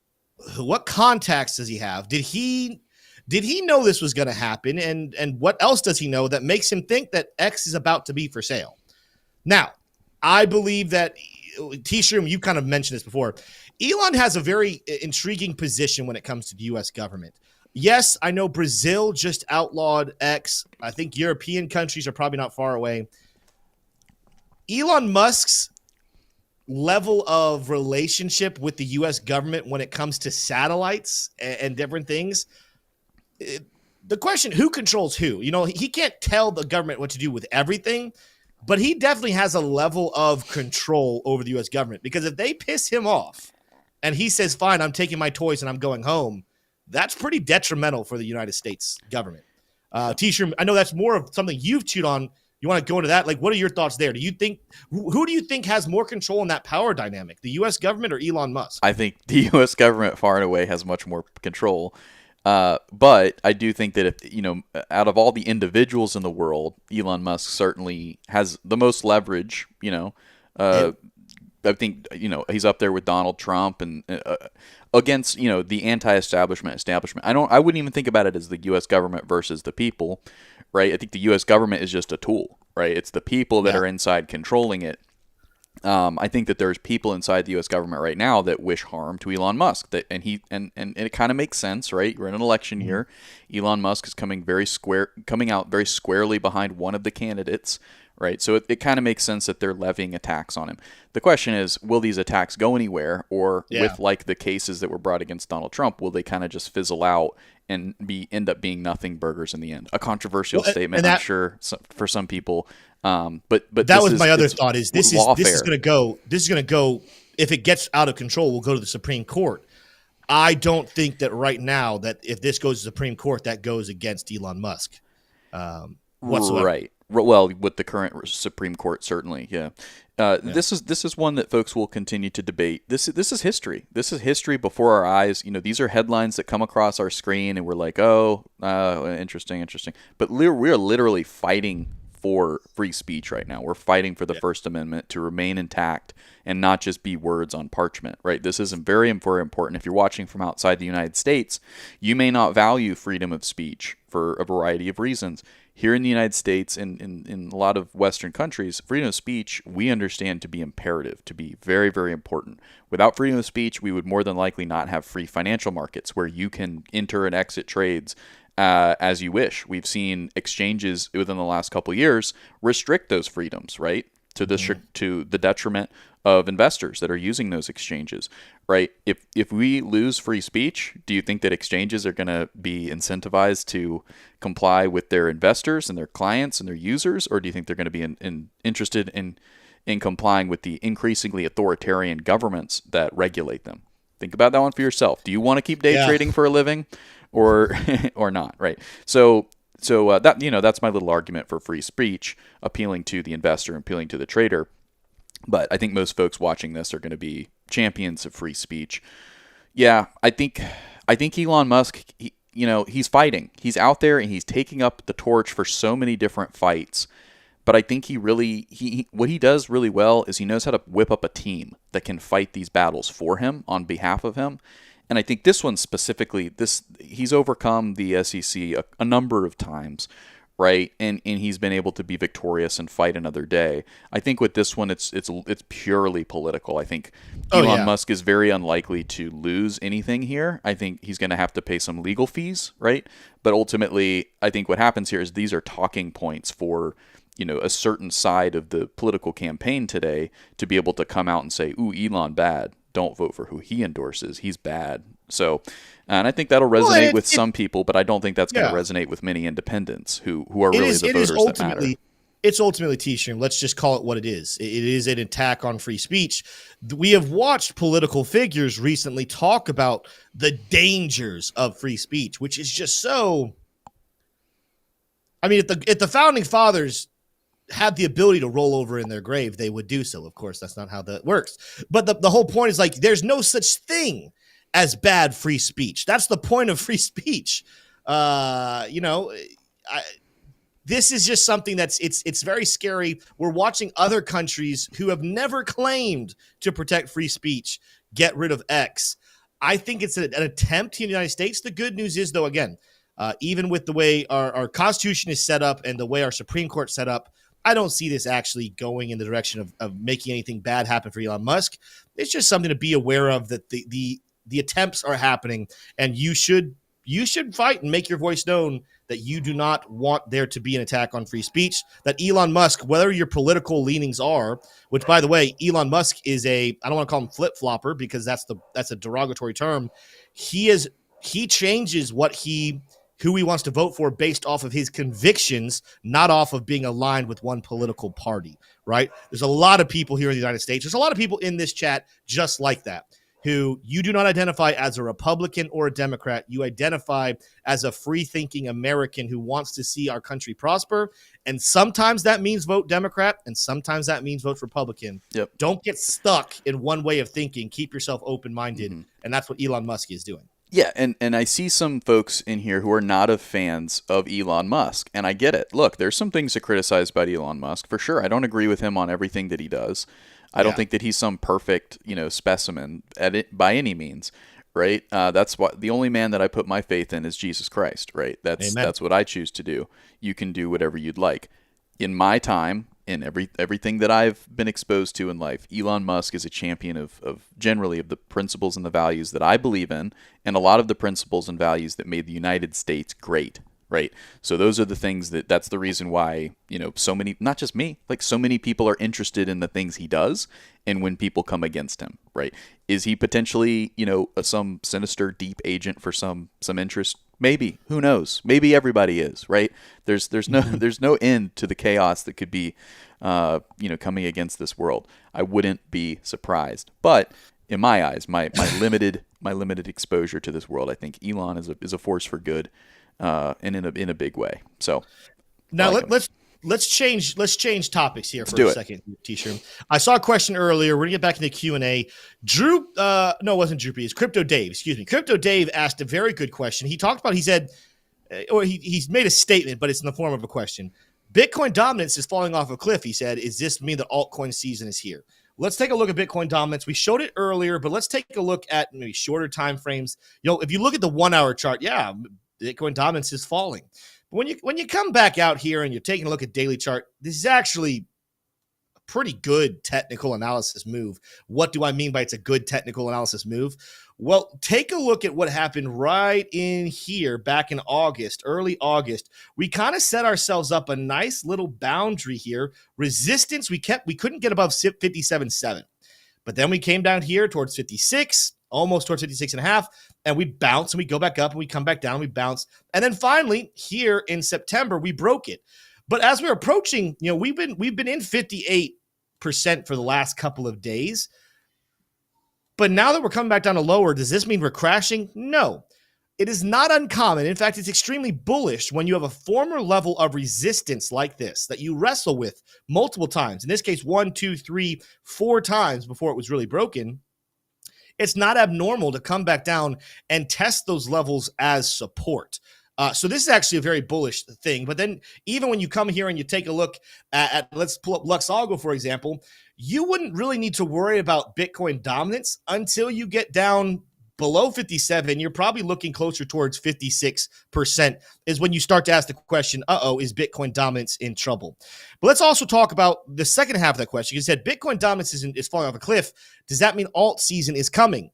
What contacts does he have? Did he know this was going to happen? And what else does he know that makes him think that X is about to be for sale? Now, I believe that, T-Shroom, you kind of mentioned this before. Elon has a very intriguing position when it comes to the U.S. government. Yes, I know Brazil just outlawed X. I think European countries are probably not far away. Elon Musk's level of relationship with the U.S. government when it comes to satellites and different things. The question, who controls who? You know, he can't tell the government what to do with everything, but he definitely has a level of control over the U.S. government, because if they piss him off and he says, fine, I'm taking my toys and I'm going home, that's pretty detrimental for the United States government. T-shirt, I know that's more of something you've chewed on. You want to go into that? Like, what are your thoughts there? Do you think who do you think has more control in that power dynamic, the U.S. government or Elon Musk? I think the U.S. government far and away has much more control. But I do think that if, you know, out of all the individuals in the world, Elon Musk certainly has the most leverage. You know, I think, you know, he's up there with Donald Trump and against, you know, the anti-establishment. I wouldn't even think about it as the U.S. government versus the people, right? I think the U.S. government is just a tool, right? It's the people that are inside controlling it. I think that there's people inside the U.S. government right now that wish harm to Elon Musk. And it kind of makes sense, right? We're in an election year. Elon Musk is coming out very squarely behind one of the candidates, right? So it kind of makes sense that they're levying attacks on him. The question is, will these attacks go anywhere, or with like the cases that were brought against Donald Trump, will they kind of just fizzle out and end up being nothing burgers in the end? A controversial statement, I'm sure, for some people. But that was my other thought. This is going to go. If it gets out of control, we'll go to the Supreme Court. I don't think that right now that if this goes to the Supreme Court, that goes against Elon Musk whatsoever. Right. Well, with the current Supreme Court, certainly, yeah. This is one that folks will continue to debate. This is history. This is history before our eyes. You know, these are headlines that come across our screen, and we're like, interesting. But we are literally fighting for free speech right now. We're fighting for the First Amendment to remain intact and not just be words on parchment, right? This is very, very important. If you're watching from outside the United States, you may not value freedom of speech for a variety of reasons. Here in the United States and in a lot of Western countries, freedom of speech we understand to be imperative, to be very, very important. Without freedom of speech, we would more than likely not have free financial markets where you can enter and exit trades as you wish. We've seen exchanges within the last couple of years restrict those freedoms, right? To the detriment of investors that are using those exchanges, right? If we lose free speech, do you think that exchanges are going to be incentivized to comply with their investors and their clients and their users, or do you think they're going to be interested in complying with the increasingly authoritarian governments that regulate them? Think about that one for yourself. Do you want to keep day trading for a living, or not, right? So that, you know, that's my little argument for free speech, appealing to the investor, appealing to the trader. But I think most folks watching this are going to be champions of free speech. Yeah, I think Elon Musk, he's fighting. He's out there and he's taking up the torch for so many different fights. But I think what he does really well is he knows how to whip up a team that can fight these battles for him on behalf of him. And I think this one specifically, he's overcome the SEC a number of times, right? And he's been able to be victorious and fight another day. I think with this one, it's purely political. I think Elon Musk is very unlikely to lose anything here. I think he's going to have to pay some legal fees, right? But ultimately, I think what happens here is these are talking points for, you know, a certain side of the political campaign today to be able to come out and say, "Ooh, Elon bad. Don't vote for who he endorses. He's bad." So, and I think that'll resonate with some people, but I don't think that's going to resonate with many independents who are really the voters that matter. It's ultimately, T-Stream, let's just call it what it is. It is an attack on free speech. We have watched political figures recently talk about the dangers of free speech, which is just so... I mean, if the founding fathers had the ability to roll over in their grave, they would do so. Of course, that's not how that works. But the whole point is, like, there's no such thing as bad free speech. That's the point of free speech. This is just something it's very scary. We're watching other countries who have never claimed to protect free speech get rid of X. I think it's an attempt here in the United States. The good news is, though, again, even with the way our Constitution is set up and the way our Supreme Court set up, I don't see this actually going in the direction of making anything bad happen for Elon Musk. It's just something to be aware of, that the attempts are happening, and you should you should fight and make your voice known that you do not want there to be an attack on free speech, that Elon Musk, whether your political leanings are, which, by the way, Elon Musk is I don't want to call him flip-flopper because that's a derogatory term. He changes who he wants to vote for based off of his convictions, not off of being aligned with one political party, right? There's a lot of people here in the United States. There's a lot of people in this chat just like that, who you do not identify as a Republican or a Democrat. You identify as a free-thinking American who wants to see our country prosper. And sometimes that means vote Democrat, and sometimes that means vote Republican. Yep. Don't get stuck in one way of thinking. Keep yourself open-minded, and that's what Elon Musk is doing. Yeah, and I see some folks in here who are not fans of Elon Musk, and I get it. Look, there's some things to criticize about Elon Musk, for sure. I don't agree with him on everything that he does. I don't think that he's some perfect, specimen by any means, right? That's what the only man that I put my faith in is Jesus Christ, right? That's what I choose to do. You can do whatever you'd like. In my time, in everything that I've been exposed to in life, Elon Musk is a champion of generally of the principles and the values that I believe in, and a lot of the principles and values that made the United States great, right? So those are the things that's the reason why, so many, not just me, like so many people are interested in the things he does, and when people come against him, right? Is he potentially, some sinister deep agent for some interest? Maybe. Who knows? Maybe everybody is, right? There's no end to the chaos that could be coming against this world. I wouldn't be surprised. But in my eyes, my limited exposure to this world, I think Elon is a force for good, and in a big way. So now let's change topics here for a second, T-shirt. I saw a question earlier. We're gonna get back into Q&A. Drew, no, it wasn't Drew P. It's Crypto Dave. Excuse me. Crypto Dave asked a very good question. He talked about. He said, or he's made a statement, but it's in the form of a question. Bitcoin dominance is falling off a cliff. He said, "Is this mean that altcoin season is here?" Let's take a look at Bitcoin dominance. We showed it earlier, but let's take a look at maybe shorter time frames. If you look at the 1 hour chart, yeah, Bitcoin dominance is falling. But when you come back out here and you're taking a look at daily chart, this is actually a pretty good technical analysis move. What do I mean by it's a good technical analysis move? Well, take a look at what happened right in here back in August, early August. We kind of set ourselves up a nice little boundary here. Resistance, we couldn't get above 57.7. But then we came down here towards 56, almost towards 56 and a half, and we bounce and we go back up and we come back down and we bounce. And then finally, here in September, we broke it. But as we're approaching, we've been in 58% for the last couple of days. But now that we're coming back down to lower, does this mean we're crashing? No. It is not uncommon. In fact, it's extremely bullish when you have a former level of resistance like this that you wrestle with multiple times. In this case, 1, 2, 3, 4 times before it was really broken. It's not abnormal to come back down and test those levels as support. So this is actually a very bullish thing. But then even when you come here and you take a look at let's pull up Luxalgo, for example, you wouldn't really need to worry about Bitcoin dominance until you get down below 57. You're probably looking closer towards 56% is when you start to ask the question, is Bitcoin dominance in trouble? But let's also talk about the second half of that question. You said Bitcoin dominance is falling off a cliff. Does that mean alt season is coming?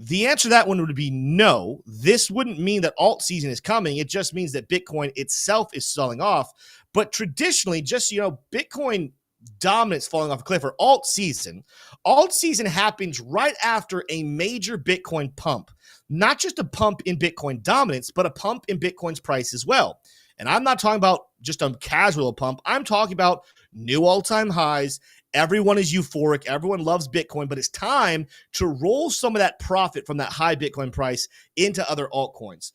The answer to that one would be no. This wouldn't mean that alt season is coming. It just means that Bitcoin itself is selling off. But traditionally, just, Bitcoin dominance falling off a cliff or alt season happens right after a major Bitcoin pump. Not just a pump in Bitcoin dominance, but a pump in Bitcoin's price as well. And I'm not talking about just a casual pump. I'm talking about new all-time highs. Everyone is euphoric. Everyone loves Bitcoin, but it's time to roll some of that profit from that high Bitcoin price into other altcoins.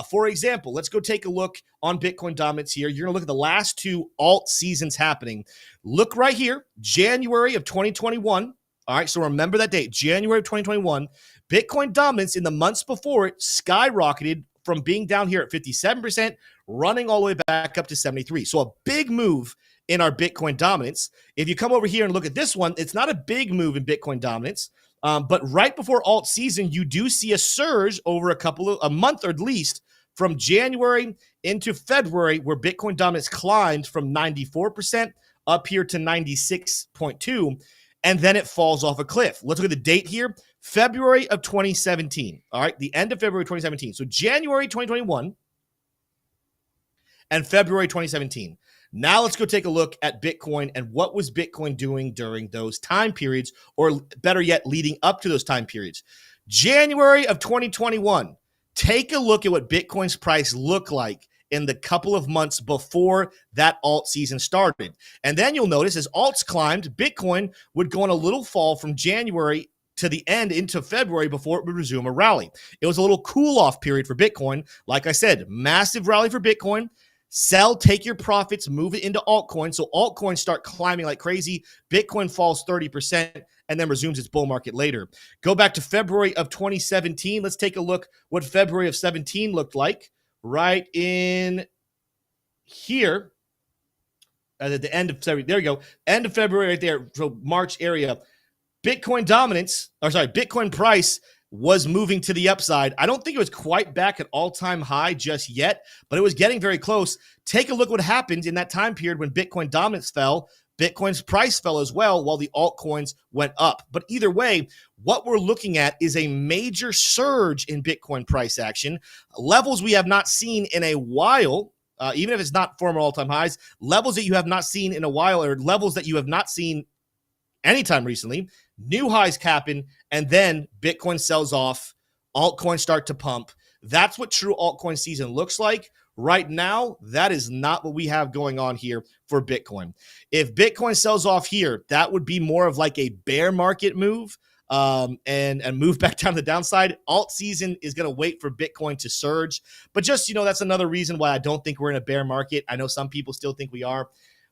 For example, let's go take a look on Bitcoin dominance here. You're going to look at the last 2 alt seasons happening. Look right here, January of 2021. All right, so remember that date, January of 2021. Bitcoin dominance in the months before it skyrocketed from being down here at 57%, running all the way back up to 73. So a big move in our Bitcoin dominance. If you come over here and look at this one, it's not a big move in Bitcoin dominance, but right before alt season, you do see a surge over a month or at least from January into February, where Bitcoin dominance climbed from 94% up here to 96.2. and then it falls off a cliff. Let's look at the date here, February of 2017. All right, the end of February 2017. So January 2021 and February 2017. Now let's go take a look at Bitcoin and what was Bitcoin doing during those time periods, or better yet, leading up to those time periods. January of 2021, take a look at what Bitcoin's price looked like in the couple of months before that alt season started. And then you'll notice as alts climbed, Bitcoin would go on a little fall from January to the end into February before it would resume a rally. It was a little cool off period for Bitcoin. Like I said, massive rally for Bitcoin. Sell, take your profits, move it into altcoins. So altcoins start climbing like crazy. Bitcoin falls 30% and then resumes its bull market later. Go back to February of 2017. Let's take a look what February of 17 looked like. Right in here at the end of February. There you go. End of February right there. So March area. Bitcoin price was moving to the upside. I don't think it was quite back at all-time high just yet, but it was getting very close. Take a look what happened in that time period when Bitcoin dominance fell. Bitcoin's price fell as well while the altcoins went up. But either way, what we're looking at is a major surge in Bitcoin price action, levels we have not seen in a while, even if it's not former all-time highs, levels that you have not seen in a while, or levels that you have not seen anytime recently. New highs happen, and then Bitcoin sells off, altcoins start to pump. That's what true altcoin season looks like. Right now, that is not what we have going on here for Bitcoin. If Bitcoin sells off here, that would be more of like a bear market move and move back down to the downside. Alt season is going to wait for Bitcoin to surge. But just, that's another reason why I don't think we're in a bear market. I know some people still think we are.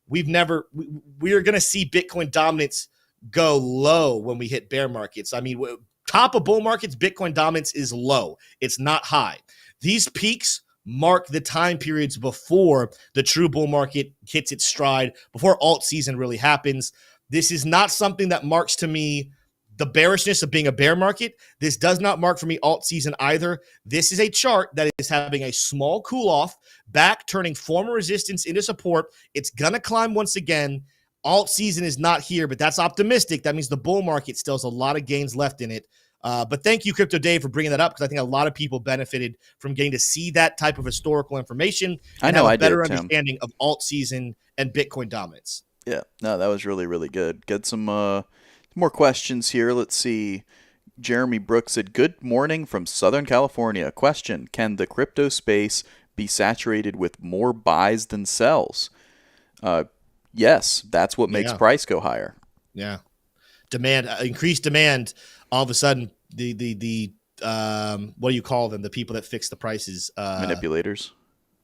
We're going to see Bitcoin dominance go low when we hit bear markets. I mean, top of bull markets, Bitcoin dominance is low. It's not high. These peaks mark the time periods before the true bull market hits its stride, before alt season really happens. This is not something that marks to me the bearishness of being a bear market. This does not mark for me alt season either. This is a chart that is having a small cool off, back turning former resistance into support. It's going to climb once again. Alt season is not here, but that's optimistic. That means the bull market still has a lot of gains left in it. But thank you, Crypto Dave, for bringing that up, because I think a lot of people benefited from getting to see that type of historical information and have a better understanding of alt season and Bitcoin dominance. Yeah, no, that was really, really good. Get some more questions here. Let's see. Jeremy Brooks said, "Good morning from Southern California. Question: can the crypto space be saturated with more buys than sells?" Yes, that's what makes price go higher. Yeah, demand, increased demand. All of a sudden, the what do you call them? The people that fix the prices, manipulators.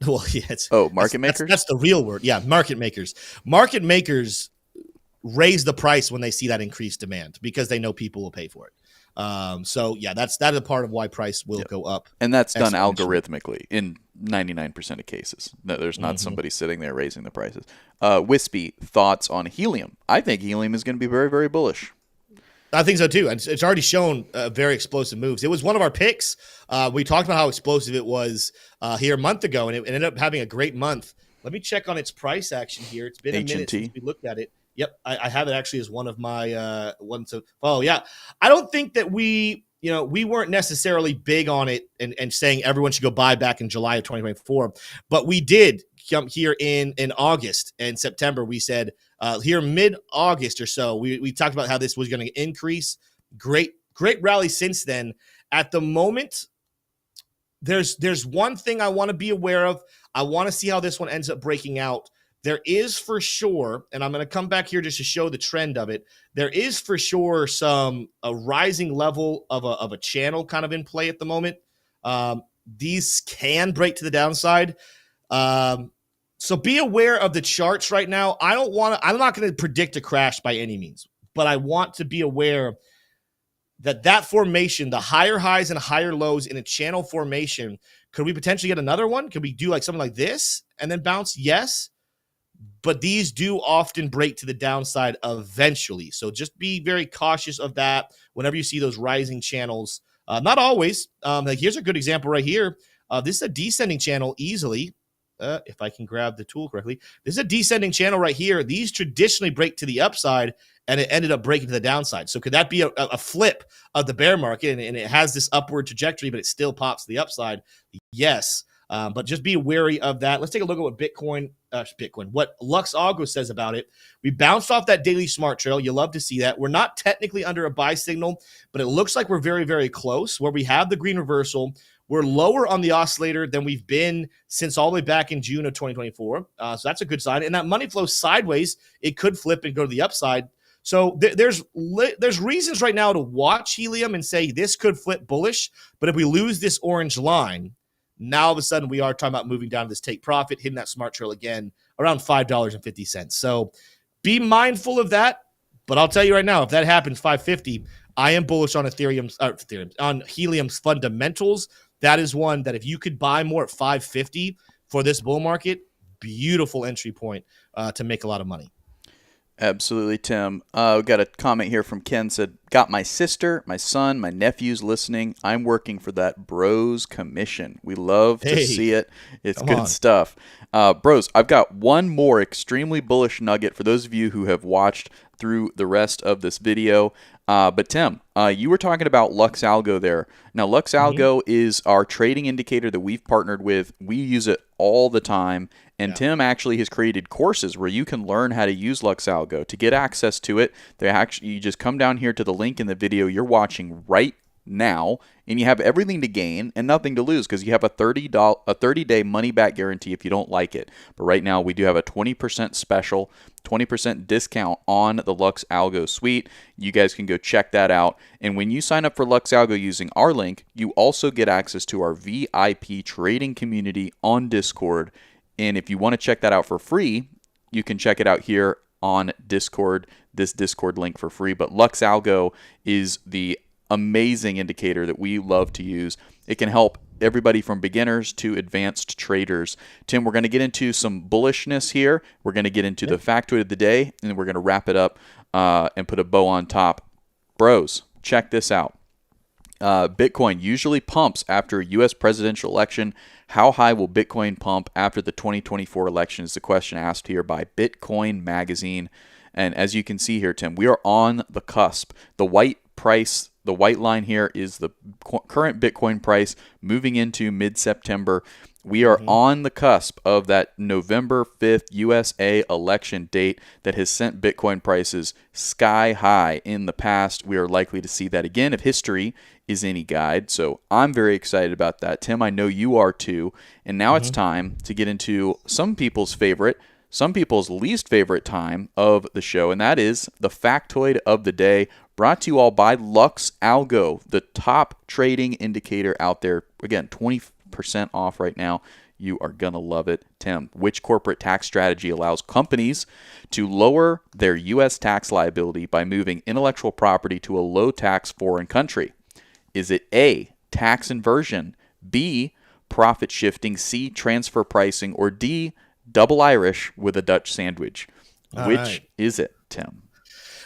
Well, yeah. Market makers. That's the real word. Yeah, market makers. Market makers raise the price when they see that increased demand because they know people will pay for it. So yeah, that is a part of why price will go up, and that's done algorithmically in 99% of cases. No, there's not somebody sitting there raising the prices. Wispy, thoughts on Helium? I think Helium is going to be very, very bullish. I think so too, and it's already shown very explosive moves. It was one of our picks. We talked about how explosive it was here a month ago, and it ended up having a great month. Let me check on its price action here. It's been a minute since we looked at it. Yep, I have it actually as one of my ones to follow. Yeah, I don't think that we weren't necessarily big on it and saying everyone should go buy back in July of 2024, but we did come here in August and September. We said here mid-August or so, we talked about how this was going to increase. Great rally since then. At the moment, there's one thing I want to be aware of. I want to see how this one ends up breaking out. There is for sure, and I'm going to come back here just to show the trend of it. There is for sure a rising level of a channel kind of in play at the moment. These can break to the downside. So be aware of the charts right now. I'm not going to predict a crash by any means, but I want to be aware that formation, the higher highs and higher lows in a channel formation, could we potentially get another one? Could we do like something like this and then bounce? Yes. But these do often break to the downside eventually. So just be very cautious of that whenever you see those rising channels. Not always. Like here's a good example right here. This is a descending channel easily. if I can grab the tool correctly, this is a descending channel right here. These traditionally break to the upside, and it ended up breaking to the downside. So could that be a flip of the bear market, and it has this upward trajectory, but it still pops to the upside? Yes. But just be wary of that. Let's take a look at what Lux Algo says about it. We bounced off that daily smart trail. You love to see that. We're not technically under a buy signal, but it looks like we're very, very close where we have the green reversal. We're lower on the oscillator than we've been since all the way back in June of 2024. So that's a good sign. And that money flow sideways, it could flip and go to the upside. So there's reasons right now to watch Helium and say this could flip bullish. But if we lose this orange line, now all of a sudden we are talking about moving down to this take profit, hitting that smart trail again around $5.50. So be mindful of that. But I'll tell you right now, if that happens, 550, I am bullish on on Helium's fundamentals. That is one that if you could buy more at 550 for this bull market, beautiful entry point to make a lot of money. Absolutely, Tim. We got a comment here from Ken, said, got my sister, my son, my nephews listening. I'm working for that bros commission. We love to see it. It's good stuff. Bros, I've got one more extremely bullish nugget for those of you who have watched through the rest of this video. But Tim, you were talking about Lux Algo there. Now, Lux Algo is our trading indicator that we've partnered with. We use it all the time. And Tim actually has created courses where you can learn how to use Lux Algo. To get access to it, you just come down here to the link in the video you're watching right now, and you have everything to gain and nothing to lose because you have a 30-day money-back guarantee if you don't like it. But right now, we do have a 20% special, 20% discount on the Lux Algo suite. You guys can go check that out. And when you sign up for Lux Algo using our link, you also get access to our VIP trading community on Discord. And if you want to check that out for free, you can check it out here on Discord, this Discord link for free. But Lux Algo is the amazing indicator that we love to use. It can help everybody from beginners to advanced traders. Tim, we're going to get into some bullishness here. We're going to get into the factoid of the day, and then we're going to wrap it up and put a bow on top. Bros, check this out. Bitcoin usually pumps after a U.S. presidential election. How high will Bitcoin pump after the 2024 election is the question asked here by Bitcoin Magazine. And as you can see here, Tim, we are on the cusp. The white line here is the current Bitcoin price moving into mid-September. We are on the cusp of that November 5th USA election date that has sent Bitcoin prices sky high in the past. We are likely to see that again if history is any guide. So I'm very excited about that. Tim, I know you are too. And now it's time to get into some people's favorite, some people's least favorite time of the show, and that is the factoid of the day, brought to you all by Lux Algo, the top trading indicator out there. Again, 20% off right now. You are going to love it. Tim, which corporate tax strategy allows companies to lower their U.S. tax liability by moving intellectual property to a low-tax foreign country? Is it A, tax inversion, B, profit shifting, C, transfer pricing, or D, double Irish with a Dutch sandwich? Which is it, Tim?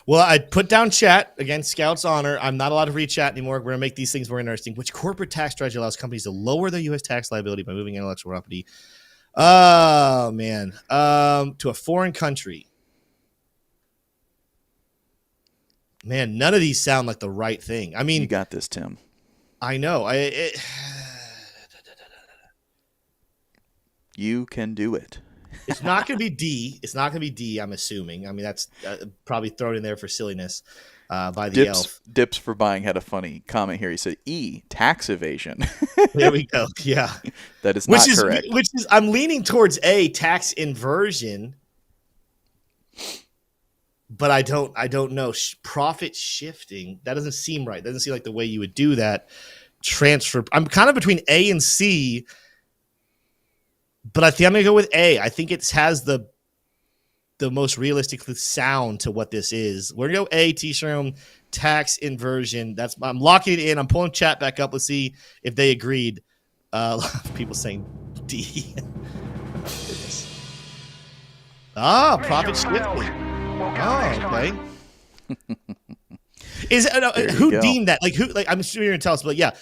Well, I put down chat against Scout's honor. I'm not allowed to read chat anymore. We're going to make these things more interesting. Which corporate tax strategy allows companies to lower their U.S. tax liability by moving intellectual property? Oh, man. To a foreign country. Man, none of these sound like the right thing. I mean, you got this, Tim. I know. You can do it. It's not going to be D. It's not going to be D, I'm assuming. I mean, that's probably thrown in there for silliness by the elf. Dips for Buying had a funny comment here. He said, E, tax evasion. There we go. Yeah. That is not correct. I'm leaning towards A, tax inversion. But I don't know. Profit shifting, that doesn't seem right. That doesn't seem like the way you would do that. Transfer. I'm kind of between A and C. But I think I'm going to go with A. I think it has the most realistic sound to what this is. We're going to go A, T-Shroom, tax inversion. I'm locking it in. I'm pulling chat back up. Let's see if they agreed. A lot of people saying D. Profit shifting. Oh, okay. Who deemed that? I'm assuming you're going to tell us, but yeah,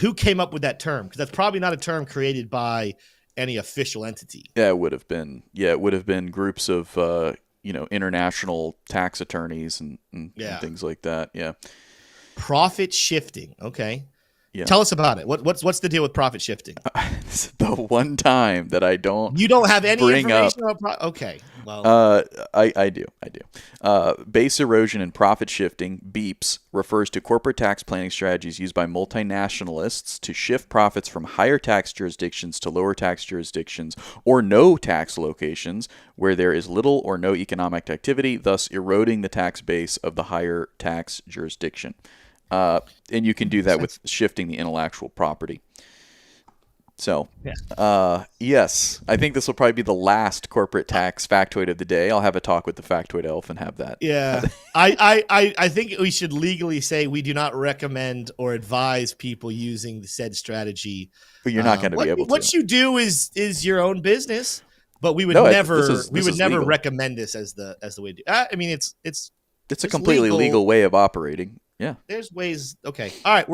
who came up with that term? Because that's probably not a term created by any official entity. Yeah, it would have been. Yeah, it would have been groups of international tax attorneys and things like that. Yeah. Profit shifting. Okay. Yeah. Tell us about it. What's the deal with profit shifting? This is the one time that I don't. You don't have any bring information up. about okay. Well, I do. Base erosion and profit shifting (BEPS) refers to corporate tax planning strategies used by multinationalists to shift profits from higher tax jurisdictions to lower tax jurisdictions or no tax locations where there is little or no economic activity, thus eroding the tax base of the higher tax jurisdiction. And you can do that with shifting the intellectual property. So, yes, I think this will probably be the last corporate tax factoid of the day. I'll have a talk with the Factoid elf and have that. Yeah, I think we should legally say we do not recommend or advise people using the said strategy. But you're not going to be able to. What you do is your own business, but we would never recommend this as the way to do. I mean, it's a completely legal way of operating. Yeah. There's ways. Okay. All right.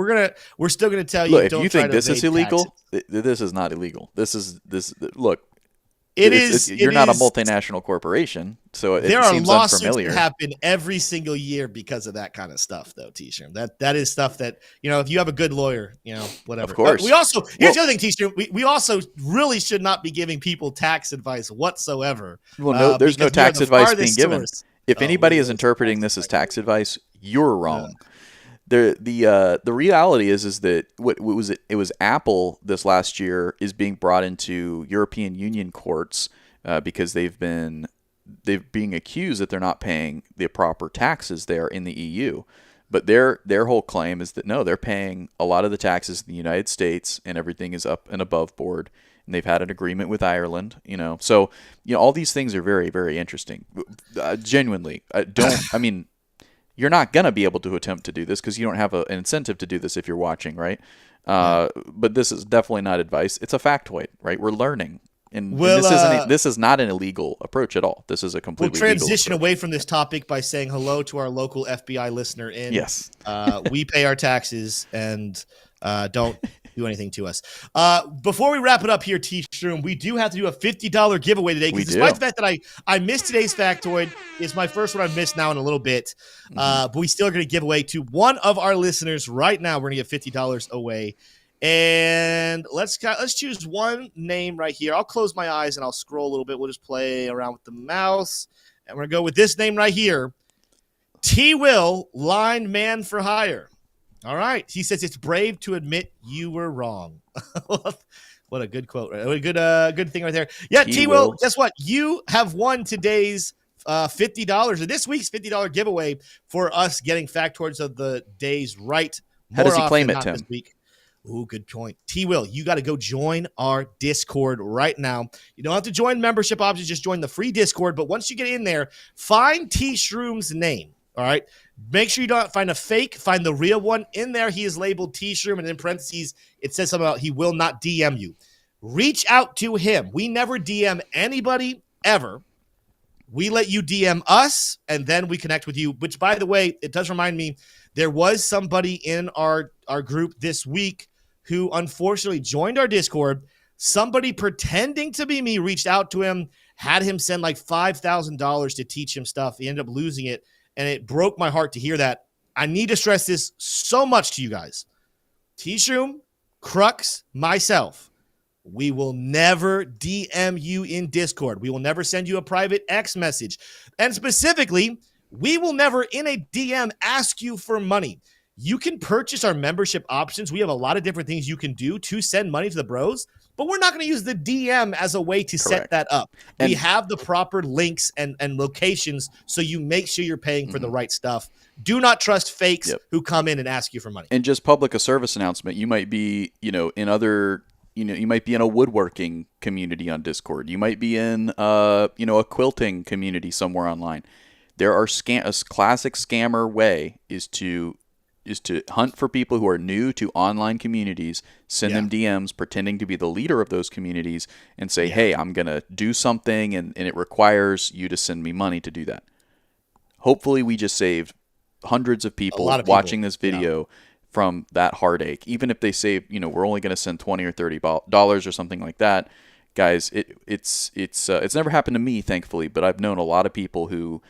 We're still gonna tell you. Look, if you think this is illegal, this is not illegal. Look. You're not a multinational corporation, so there are seems lawsuits unfamiliar. that happen every single year because of that kind of stuff, though. T-Shroom. That is stuff that if you have a good lawyer, whatever. Of course. But we also here's the other thing, T-Shroom. We also really should not be giving people tax advice whatsoever. Well, no, there's no tax advice being given. If anybody is interpreting this as tax advice, you're wrong. The reality is that it was Apple this last year is being brought into European Union courts because they've being accused that they're not paying the proper taxes there in the EU. But their whole claim is that no, they're paying a lot of the taxes in the United States and everything is up and above board. And they've had an agreement with Ireland, So, all these things are very, very interesting. Genuinely, I mean, you're not going to be able to attempt to do this because you don't have an incentive to do this if you're watching, right? But this is definitely not advice. It's a factoid, right? We're learning. And this is not an illegal approach at all. This is a completely legal approach. We'll transition away from this topic by saying hello to our local FBI listener. Yes. We pay our taxes and don't do anything to us. Before we wrap it up here, T-Shroom, we do have to do a $50 giveaway today because despite the fact that I missed today's factoid, it's my first one I've missed now in a little bit, but we still are going to give away to one of our listeners right now. We're going to give $50 away. And let's choose one name right here. I'll close my eyes and I'll scroll a little bit. We'll just play around with the mouse. And we're going to go with this name right here. T-Will, line man for hire. All right. He says it's brave to admit you were wrong. What a good quote. Right? Good thing right there. Yeah, T-Will, guess what? You have won today's $50 or this week's $50 giveaway for us getting factoids of the days right. How does he claim it, Tim? This week. Ooh, good point. T-Will, you got to go join our Discord right now. You don't have to join membership options. Just join the free Discord. But once you get in there, find T-Shroom's name. All right. Make sure you don't find a fake. Find the real one. In there, he is labeled T-Shroom, and in parentheses, it says something about he will not DM you. Reach out to him. We never DM anybody ever. We let you DM us, and then we connect with you, which, by the way, it does remind me, there was somebody in our group this week who unfortunately joined our Discord. Somebody pretending to be me reached out to him, had him send like $5,000 to teach him stuff. He ended up losing it, and it broke my heart to hear that. I need to stress this so much to you guys. T-Shroom, Crux, myself, we will never DM you in Discord. We will never send you a private X message. And specifically, we will never in a DM ask you for money. You can purchase our membership options. We have a lot of different things you can do to send money to the bros, but we're not going to use the DM as a way to set that up. And we have the proper links and locations, so you make sure you're paying for the right stuff. Do not trust fakes who come in and ask you for money. And just public a service announcement. You might be, in other, you might be in a woodworking community on Discord. You might be in, a quilting community somewhere online. There are a classic scammer way is to hunt for people who are new to online communities, send them DMs pretending to be the leader of those communities, and say, hey, I'm going to do something, and it requires you to send me money to do that. Hopefully we just saved hundreds of people watching this video from that heartache. Even if they say, we're only going to send $20 or $30 or something like that, guys, it's never happened to me, thankfully, but I've known a lot of people who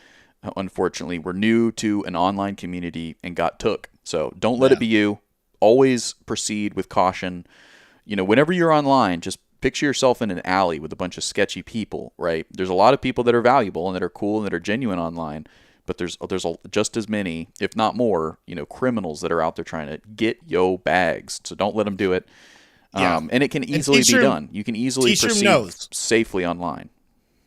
unfortunately were new to an online community and got took. So don't let it be you. Always proceed with caution. Whenever you're online, just picture yourself in an alley with a bunch of sketchy people, right? There's a lot of people that are valuable and that are cool and that are genuine online, but there's just as many, if not more, criminals that are out there trying to get yo bags. So don't let them do it. And it can easily be done. You can easily proceed safely online.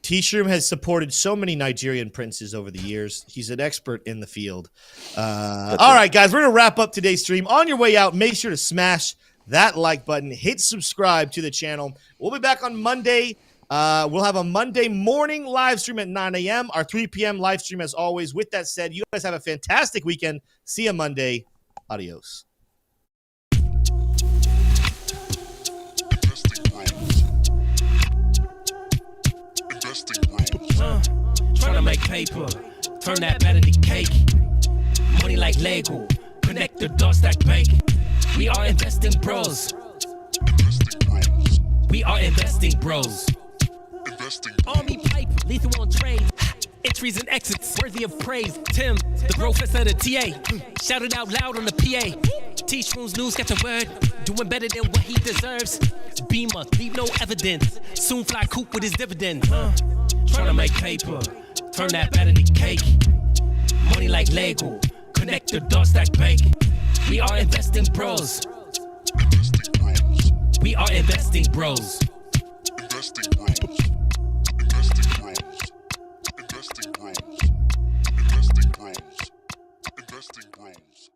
T-Shroom has supported so many Nigerian princes over the years. He's an expert in the field. All right, guys, we're going to wrap up today's stream. On your way out, make sure to smash that like button. Hit subscribe to the channel. We'll be back on Monday. We'll have a Monday morning live stream at 9 a.m., our 3 p.m. live stream as always. With that said, you guys have a fantastic weekend. See you Monday. Adios. Trying to make paper, turn that better to cake. Money like Lego, connect the dots, stack bank. We are investing bros. We are investing bros. Army pipe, lethal on trade. Entries and exits, worthy of praise. Tim, the professor, the TA. Shout it out loud on the PA. T-Shroom's news got the word. Doing better than what he deserves. Beamer, leave no evidence. Soon fly coop with his dividend. Trying to make paper, turn that better to cake. Money like Lego, connect the dots, stack bank. We are investing bros. We are investing bros. Investing bros. Investing bros. Investing bros. Investing bros. Investing bros.